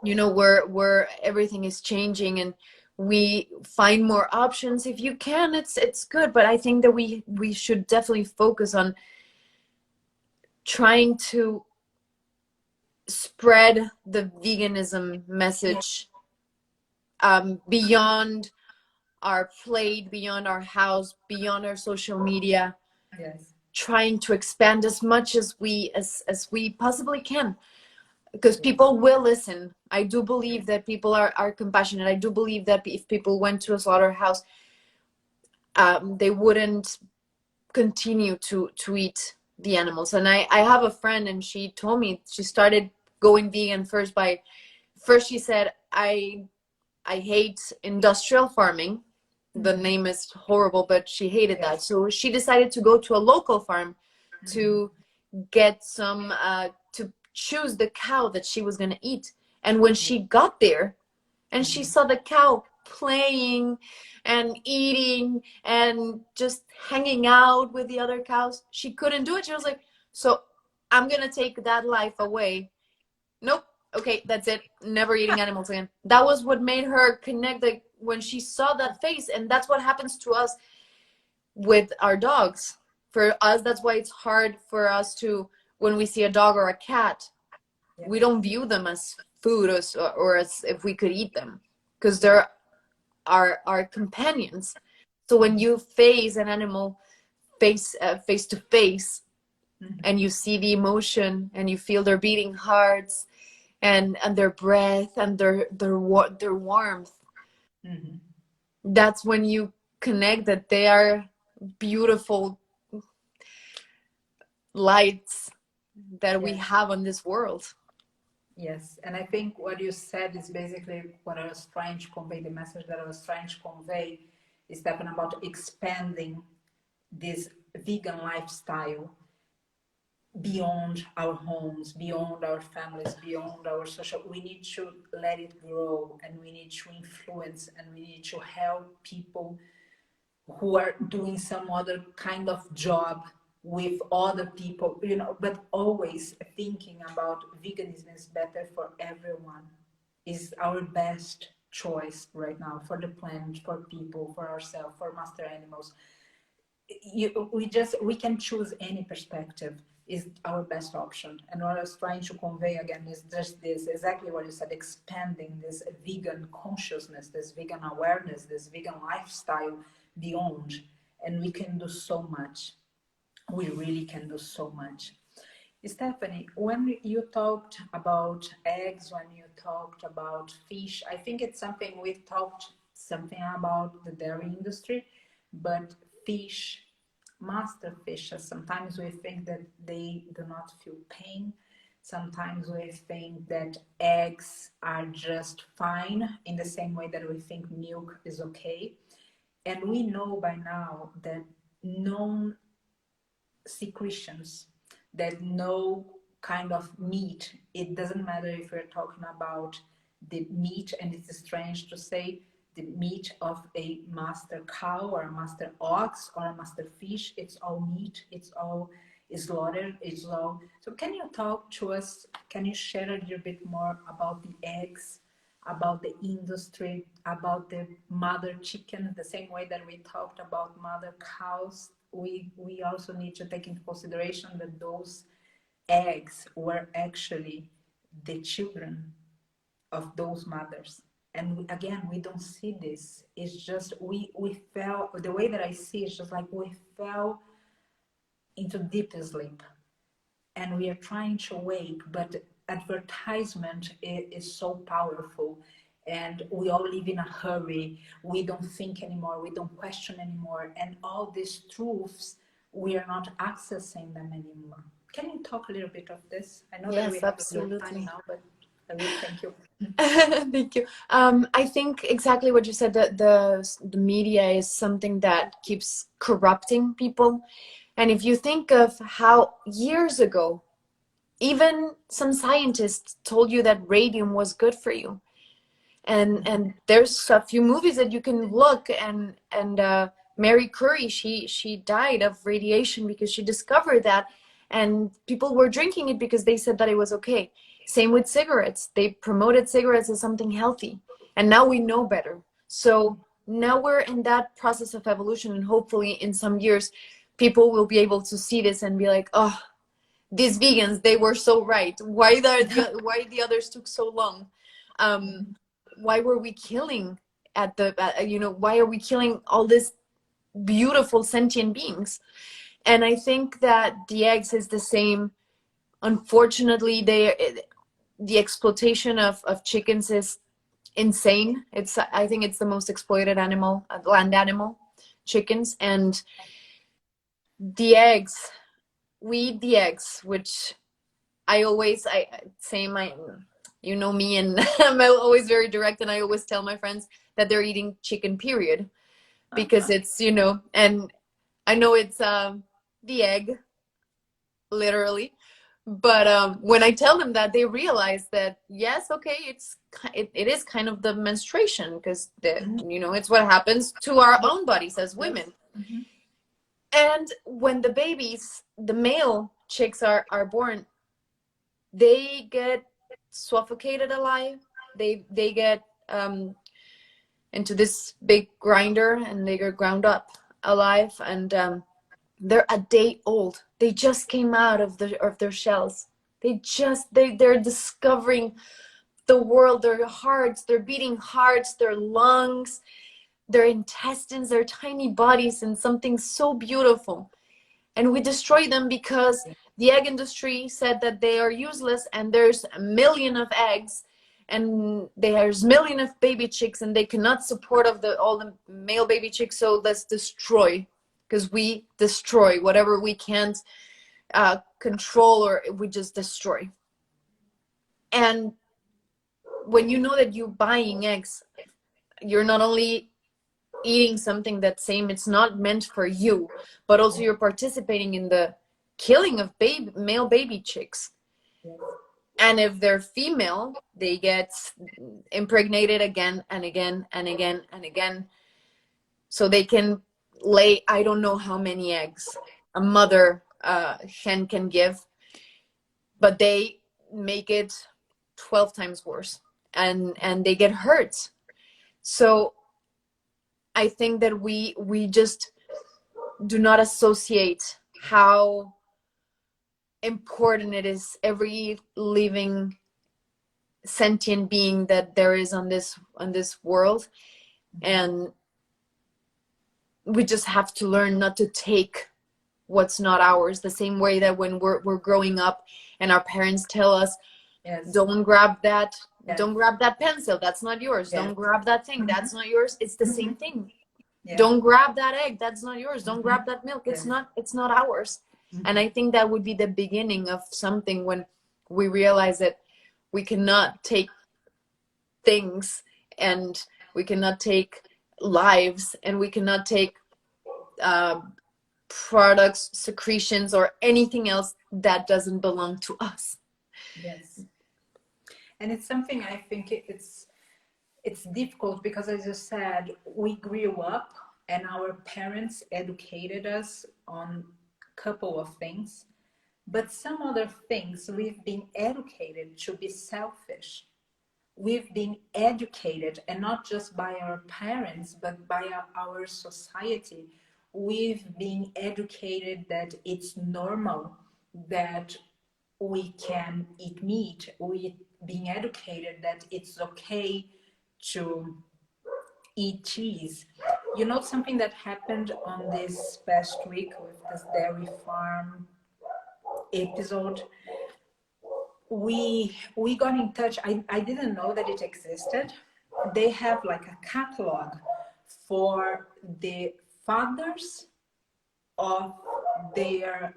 where everything is changing and we find more options, if you can, it's good. But I think that we should definitely focus on trying to spread the veganism message beyond our plate, beyond our house, beyond our social media. Trying to expand as much as we possibly can, because people will listen. I do believe that people are compassionate. I do believe that if people went to a slaughterhouse, they wouldn't continue to eat the animals. And I have a friend, and she told me she started going vegan first she said, I hate industrial farming. The name is horrible, but she hated that. So she decided to go to a local farm to get some, to choose the cow that she was going to eat. And when she got there and she saw the cow playing and eating and just hanging out with the other cows, she couldn't do it. She was like, so I'm going to take that life away. Nope. Okay, that's it. Never eating animals again. That was what made her connect. Like when she saw that face, and that's what happens to us. with our dogs. For us, that's why it's hard for us to, when we see a dog or a cat, we don't view them as food or as if we could eat them, because they're our companions. So when you face an animal face to face, and you see the emotion and you feel their beating hearts and their breath and their warmth, that's when you connect that they are beautiful lights that we have on this world. Yes, and I think what you said is basically what I was trying to convey, the message that I was trying to convey is talking about expanding this vegan lifestyle beyond our homes, beyond our families, beyond our social. We need to let it grow, and we need to influence, and we need to help people who are doing some other kind of job with other people, you know, but always thinking about veganism is better for everyone, is our best choice right now for the planet, for people, for ourselves, for master animals. We can choose any perspective, is our best option. And what I was trying to convey again is just this, exactly what you said, expanding this vegan consciousness, this vegan awareness, this vegan lifestyle beyond. And we can do so much. We really can do so much. Stephanie, when you talked about eggs, when you talked about fish, I think it's something we talked something about the dairy industry, but fish, master fishes, sometimes we think that they do not feel pain. Sometimes we think that eggs are just fine, in the same way that we think milk is okay. And we know by now that known secretions, that no kind of meat, it doesn't matter if we're talking about the meat, and it's strange to say the meat of a master cow or a master ox or a master fish, it's all meat, it's all slaughtered, it's all. So can you talk to us, can you share a little bit more about the eggs, about the industry, about the mother chicken, the same way that we talked about mother cows? We also need to take into consideration that those eggs were actually the children of those mothers. And again, we don't see this. It's just we fell, the way that I see it, it's just like we fell into deep sleep and we are trying to wake, but advertisement is so powerful. And we all live in a hurry. We don't think anymore. We don't question anymore. And all these truths, we are not accessing them anymore. Can you talk a little bit of this? I know that we have your time now, but I will thank you. Thank you. I think exactly what you said, that the media is something that keeps corrupting people. And if you think of how years ago, even some scientists told you that radium was good for you. And there's a few movies that you can look, and Mary Curie, she died of radiation because she discovered that, and people were drinking it because they said that it was okay. Same with cigarettes. They promoted cigarettes as something healthy, and now we know better. So now we're in that process of evolution, and hopefully in some years people will be able to see this and be like, oh, these vegans, they were so right. Why the others took so long? Why were we killing why are we killing all these beautiful sentient beings? And I think that the eggs is the same. Unfortunately, the exploitation of chickens is insane. I think it's the most exploited animal, land animal, chickens. And the eggs, we eat the eggs, which I say you know me, and I'm always very direct, and I always tell my friends that they're eating chicken, period, because it's, and I know it's the egg, literally, but when I tell them that, they realize that, yes, okay, it is kind of the menstruation, because it's what happens to our own bodies as women. Mm-hmm. And when the babies, the male chicks are born, they get suffocated alive. They get into this big grinder, and they get ground up. alive, and they're a day old. They just came out of their shells. They're discovering the world, their hearts, their beating hearts, their lungs, their intestines, their tiny bodies, and something so beautiful. And we destroy them because the egg industry said that they are useless, and there's a million of eggs, and there's a million of baby chicks, and they cannot support all the male baby chicks, so let's destroy, because we destroy whatever we can't control, or we just destroy. And when you know that you're buying eggs, you're not only eating something that's same, it's not meant for you, but also you're participating in the killing of male baby chicks. And if they're female, they get impregnated again and again and again and again, so they can lay I don't know how many eggs a mother hen can give, but they make it 12 times worse, and they get hurt. So I think that we just do not associate how important it is, every living sentient being that there is on this world. And we just have to learn not to take what's not ours, the same way that when we're growing up and our parents tell us, don't grab that, don't grab that pencil, that's not yours, don't grab that thing, that's not yours. It's the same thing. Don't grab that egg, that's not yours, don't grab that milk, it's not ours. And I think that would be the beginning of something, when we realize that we cannot take things, and we cannot take lives, and we cannot take products, secretions, or anything else that doesn't belong to us. Yes. And it's something, I think it's difficult because, as you said, we grew up and our parents educated us on a couple of things, but some other things we've been educated to be selfish. We've been educated, and not just by our parents, but by our society. We've been educated that it's normal that we can eat meat. We've been educated that it's okay to eat cheese. You know, something that happened on this past week with this dairy farm episode, we got in touch. I didn't know that it existed. They have like a catalog for the fathers of their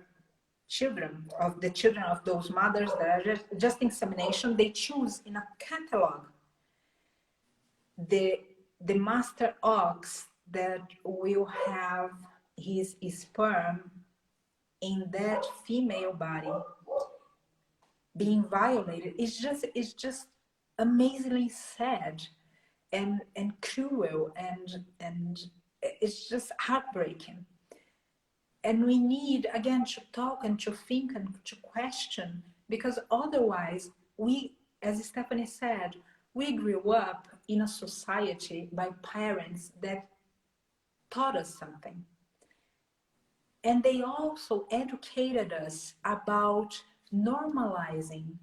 children, of the children of those mothers that are just insemination. They choose in a catalog the master ox that will have his sperm in that female body being violated. It's just amazingly sad and cruel, and it's just heartbreaking. And we need, again, to talk and to think and to question, because otherwise we, as Stephanie said, we grew up in a society by parents that taught us something. And they also educated us about normalizing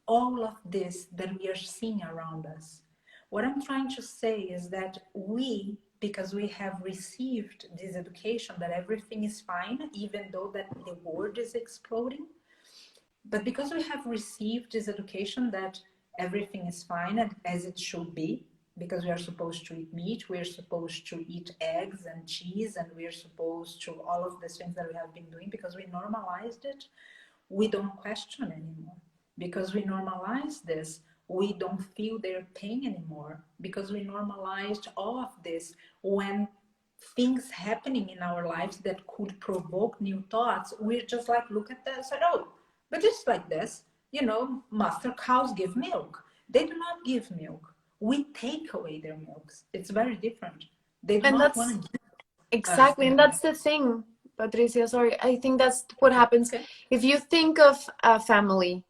all of this that we are seeing around us. What I'm trying to say is that we, because we have received this education that everything is fine, even though that the world is exploding, but because we have received this education that everything is fine and as it should be, because we are supposed to eat meat, we are supposed to eat eggs and cheese, and we are supposed to all of these things that we have been doing, because we normalized it, we don't question anymore. Because we normalized this, we don't feel their pain anymore, because we normalized all of this. When things happening in our lives that could provoke new thoughts, we're just like, look at this, and oh, but it's like this, you know, master cows give milk. They do not give milk. We take away their milks. It's very different. They do not want to give. Exactly, and that's the thing, Patricia, sorry, I think that's what happens. Okay. If you think of a family,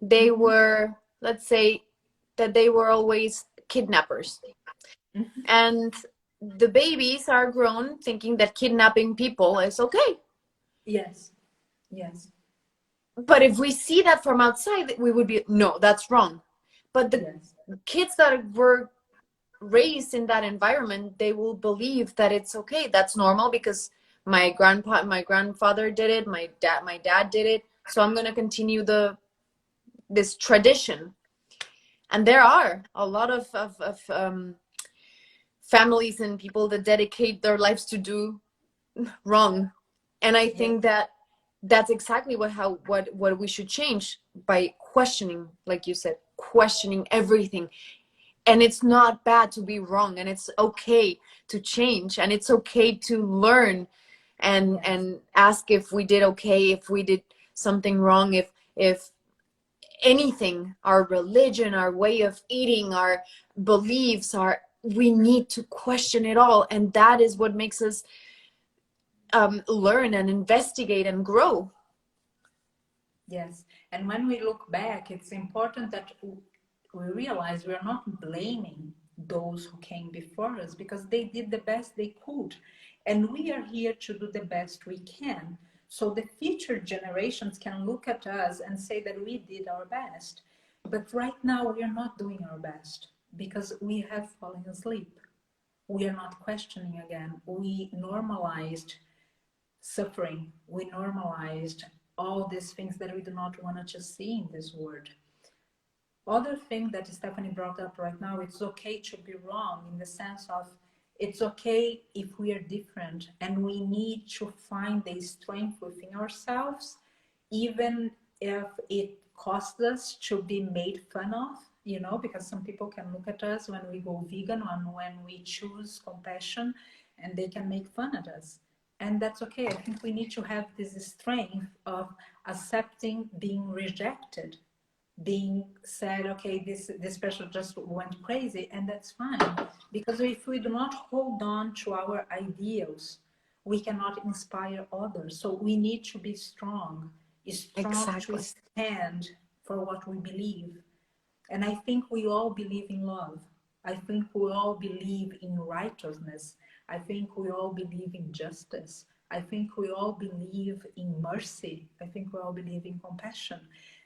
they were, let's say that they were always kidnappers, and the babies are grown thinking that kidnapping people is okay. Yes, yes. But if we see that from outside, we would be, no, that's wrong. But the Yes. kids that were raised in that environment, they will believe that it's okay, that's normal, because my grandfather did it, my dad did it, so I'm going to continue this tradition. And there are a lot of families and people that dedicate their lives to do wrong. And I think that that's exactly what we should change, by questioning, like you said, questioning everything. And it's not bad to be wrong, and it's okay to change, and it's okay to learn and ask if we did okay, if we did something wrong, if anything, our religion, our way of eating, our beliefs, we need to question it all. And that is what makes us learn and investigate and grow. Yes, and when we look back, it's important that we realize we're not blaming those who came before us, because they did the best they could, and we are here to do the best we can, so the future generations can look at us and say that we did our best. But right now we are not doing our best because we have fallen asleep. We are not questioning again. We normalized suffering. We normalized all these things that we do not want to just see in this world. Other thing that Stephanie brought up right now, it's okay to be wrong, in the sense of it's okay if we are different, and we need to find the strength within ourselves, even if it costs us to be made fun of, you know, because some people can look at us when we go vegan and when we choose compassion, and they can make fun at us. And that's okay. I think we need to have this strength of accepting being rejected, being said, okay, this person just went crazy, and that's fine. Because if we do not hold on to our ideals, we cannot inspire others. So we need to be strong Exactly. to stand for what we believe. And I think we all believe in love. I think we all believe in righteousness. I think we all believe in justice. I think we all believe in mercy. I think we all believe in compassion.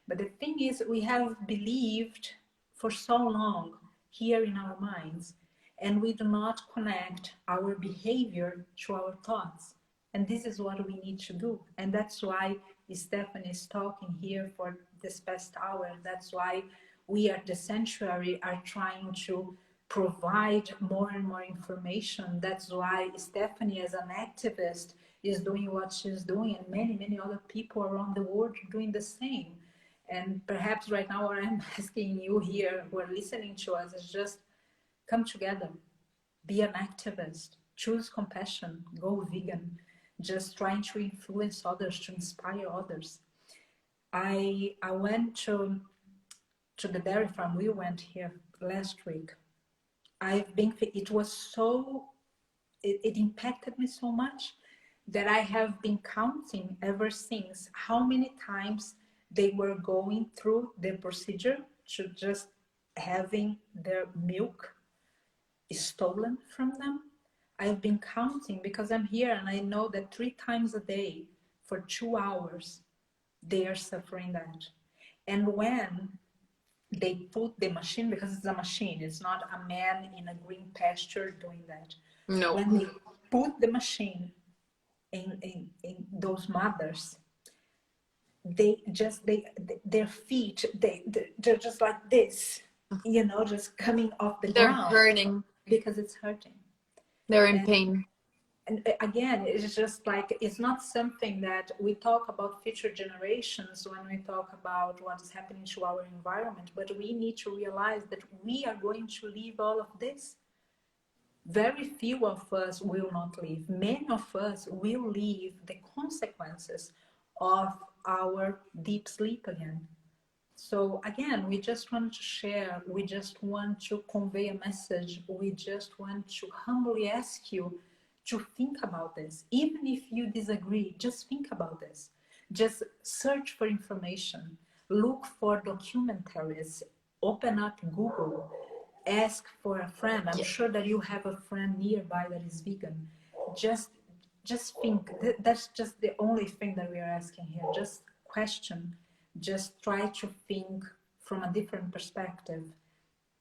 But the thing is, we have believed for so long here in our minds, and we do not connect our behavior to our thoughts. And this is what we need to do. And that's why Stephanie is talking here for this past hour. That's why we at the sanctuary are trying to provide more and more information. That's why Stephanie, as an activist, is doing what she's doing, and many other people around the world are doing the same. And perhaps right now what I'm asking you here who are listening to us is just come together, be an activist, choose compassion, go vegan, just trying to influence others, to inspire others. I went to the dairy farm. We went here last week. It was so, it impacted me so much that I have been counting ever since how many times they were going through the procedure to just having their milk stolen from them. I've been counting because I'm here, and I know that 3 times a day for 2 hours they are suffering that. And when they put the machine, because it's a machine, it's not a man in a green pasture doing that. No. When they put the machine in those mothers, their feet, they're just like this, you know, just coming off the ground. They're hurting because it's hurting. They're in pain. And again, it's just like, it's not something that we talk about future generations when we talk about what is happening to our environment, but we need to realize that we are going to leave all of this. Very few of us will not leave. Many of us will leave the consequences of our deep sleep again. So again, we just want to share, we just want to convey a message, we just want to humbly ask you to think about this. Even if you disagree, just think about this. Just search for information, look for documentaries, open up Google, ask for a friend. I'm sure that you have a friend nearby that is vegan. Just think, that's just the only thing that we are asking here. Just question, just try to think from a different perspective,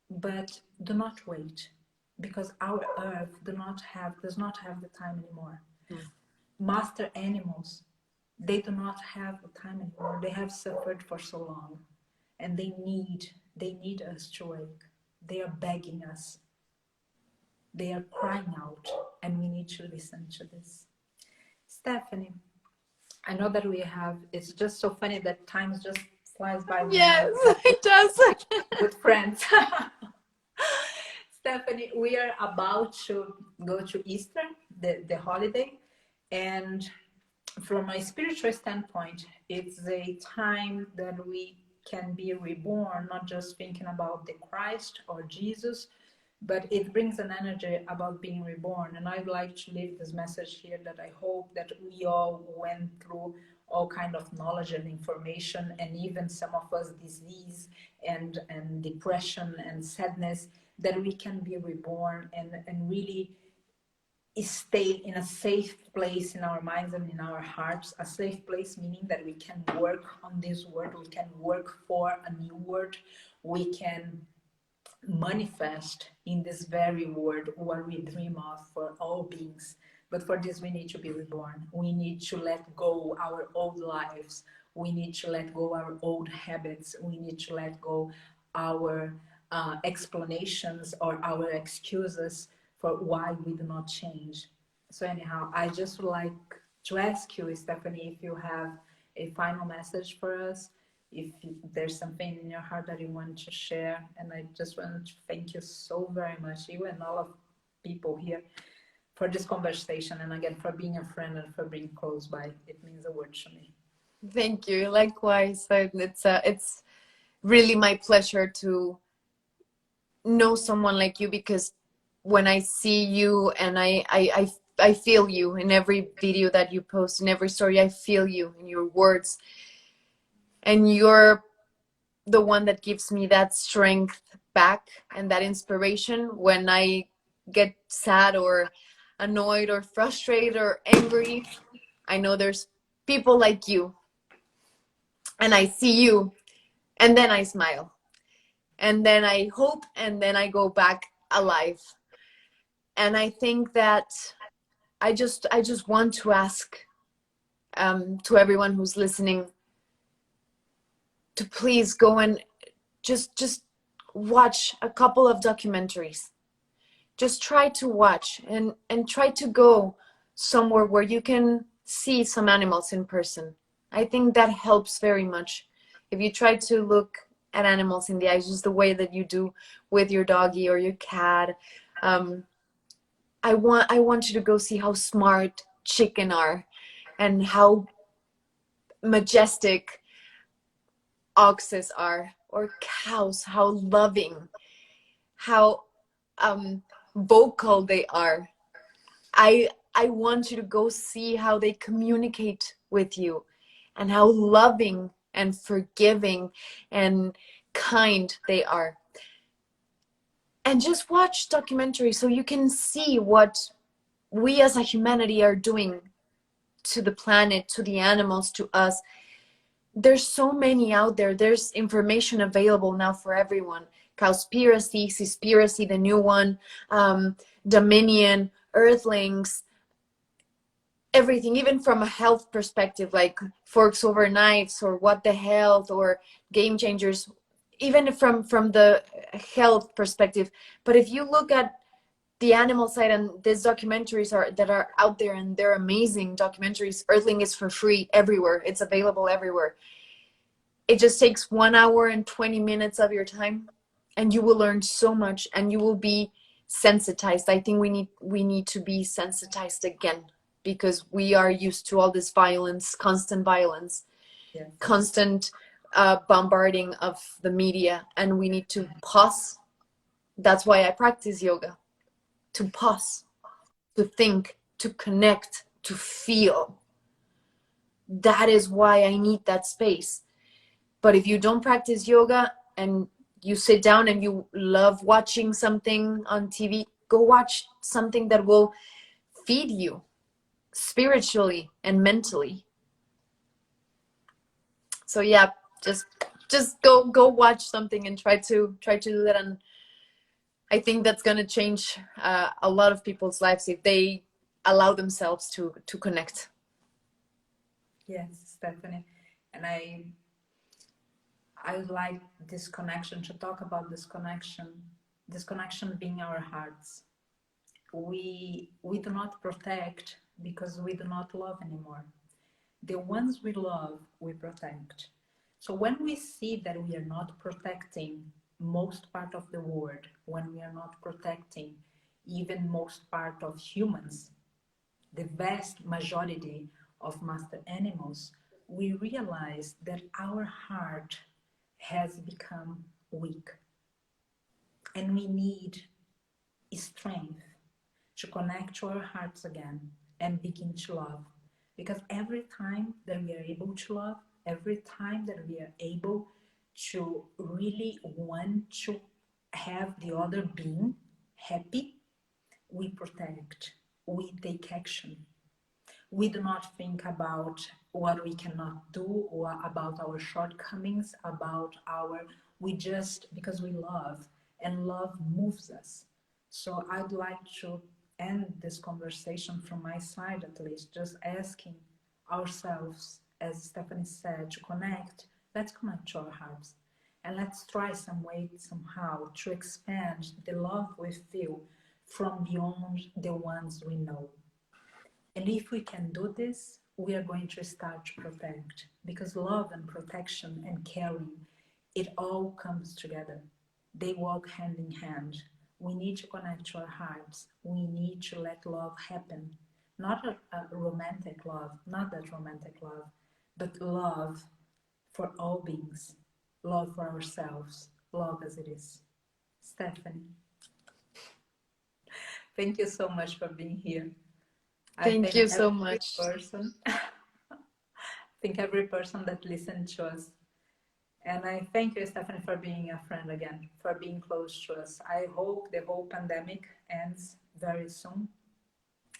but do not wait, because our earth does not have the time anymore. Master animals, they do not have the time anymore. They have suffered for so long, and they need us to wake. They are begging us. They are crying out, and we need to listen to this. Stephanie, I know that it's just so funny that time just flies by. Yes, it does. With friends. Stephanie, we are about to go to Easter, the holiday, and from a spiritual standpoint, it's a time that we can be reborn, not just thinking about the Christ or Jesus, but it brings an energy about being reborn. And I'd like to leave this message here that I hope that we all went through all kind of knowledge and information, and even some of us disease and depression and sadness, that we can be reborn and really stay in a safe place in our minds and in our hearts. A safe place meaning that we can work on this word, we can work for a new word, we can manifest in this very word what we dream of for all beings. But for this we need to be reborn. We need to let go our old lives. We need to let go our old habits. We need to let go our explanations or our excuses for why we do not change. So anyhow, I just would like to ask you, Stephanie, if you have a final message for us, if there's something in your heart that you want to share. And I just want to thank you so very much, you and all of people here, for this conversation, and again for being a friend and for being close by. It means a word to me. Thank you. Likewise. It's really my pleasure to know someone like you, because when I see you and I feel you in every video that you post, in every story, I feel you in your words, and you're the one that gives me that strength back and that inspiration when I get sad or annoyed or frustrated or angry. I know there's people like you, and I see you, and then I smile, and then I hope, and then I go back alive. And I think that I just want to ask to everyone who's listening to please go and just watch a couple of documentaries. Just try to watch and try to go somewhere where you can see some animals in person. I think that helps very much. If you try to look at animals in the eyes just the way that you do with your doggy or your cat, I want you to go see how smart chicken are, and how majestic oxes are, or cows, how loving, how vocal they are. I want you to go see how they communicate with you, and how loving and forgiving and kind they are. And just watch documentaries so you can see what we as a humanity are doing to the planet, to the animals, to us. There's so many out there. There's information available now for everyone. Cowspiracy, Seaspiracy, the new one, Dominion, Earthlings, everything, even from a health perspective, like Forks Over Knives or What the Health or Game Changers, even from the health perspective. But if you look at the animal side, and these documentaries that are out there, and they're amazing documentaries. Earthling is for free everywhere. It's available everywhere. It just takes 1 hour and 20 minutes of your time, and you will learn so much, and you will be sensitized. I think we need to be sensitized again, because we are used to all this violence, constant bombarding of the media, and we need to pause. That's why I practice yoga, to pause, to think, to connect, to feel. That is why I need that space. But if you don't practice yoga and you sit down and you love watching something on TV, go watch something that will feed you spiritually and mentally. So yeah, just go watch something and try to do that. And I think that's going to change a lot of people's lives if they allow themselves to connect. Yes, Stephanie. And I like this connection, to talk about this connection being our hearts. We do not protect because we do not love anymore. The ones we love, we protect. So when we see that we are not protecting most part of the world, when we are not protecting even most part of humans, the vast majority of master animals, we realize that our heart has become weak. And we need strength to connect to our hearts again and begin to love. Because every time that we are able to love, every time that we are able to really want to have the other being happy, we protect, we take action. We do not think about what we cannot do or about our shortcomings, we just, because we love, and love moves us. So I'd like to end this conversation from my side, at least, just asking ourselves, as Stephanie said, to connect. Let's connect to our hearts. And let's try some way, somehow, to expand the love we feel from beyond the ones we know. And if we can do this, we are going to start to protect, because love and protection and caring, it all comes together. They walk hand in hand. We need to connect to our hearts. We need to let love happen. Not a romantic love, not that romantic love, but love for all beings, love for ourselves, love as it is. Stephanie, thank you so much for being here. Thank you so much. I think every person that listened to us. And I thank you, Stephanie, for being a friend again, for being close to us. I hope the whole pandemic ends very soon,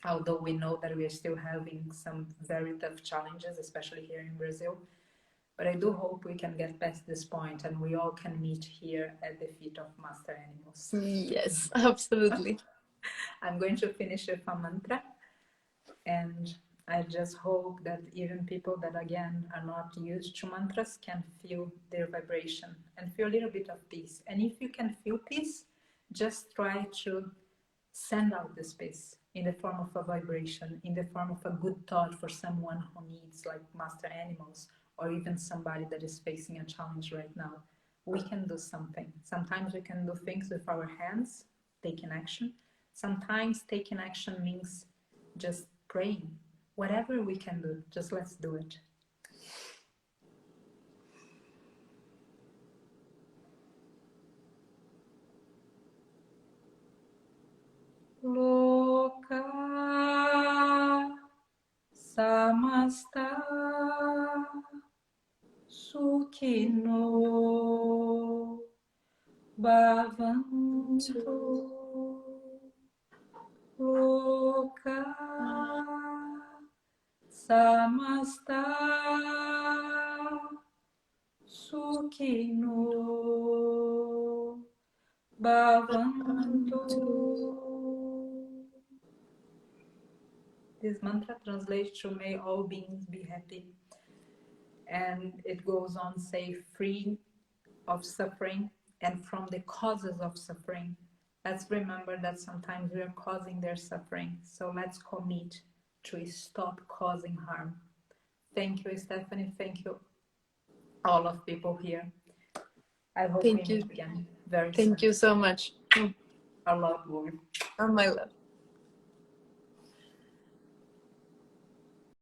although we know that we are still having some very tough challenges, especially here in Brazil. But I do hope we can get past this point and we all can meet here at the feet of master animals. Yes, absolutely. I'm going to finish with a mantra. And I just hope that even people that, again, are not used to mantras can feel their vibration and feel a little bit of peace. And if you can feel peace, just try to send out this peace in the form of a vibration, in the form of a good thought for someone who needs, like master animals, or even somebody that is facing a challenge right now. We can do something. Sometimes we can do things with our hands, taking action. Sometimes taking action means just praying. Whatever we can do, just let's do it. Loka samasta sukhino bhavantu. Loka samasta sukhino bhavantu. This mantra translates to may all beings be happy. And it goes on, say, free of suffering and from the causes of suffering. Let's remember that sometimes we are causing their suffering. So let's commit to stop causing harm. Thank you, Stephanie. Thank you, all of people here. I hope we meet again very soon. Thank you so much. Our loved one. Oh, my love.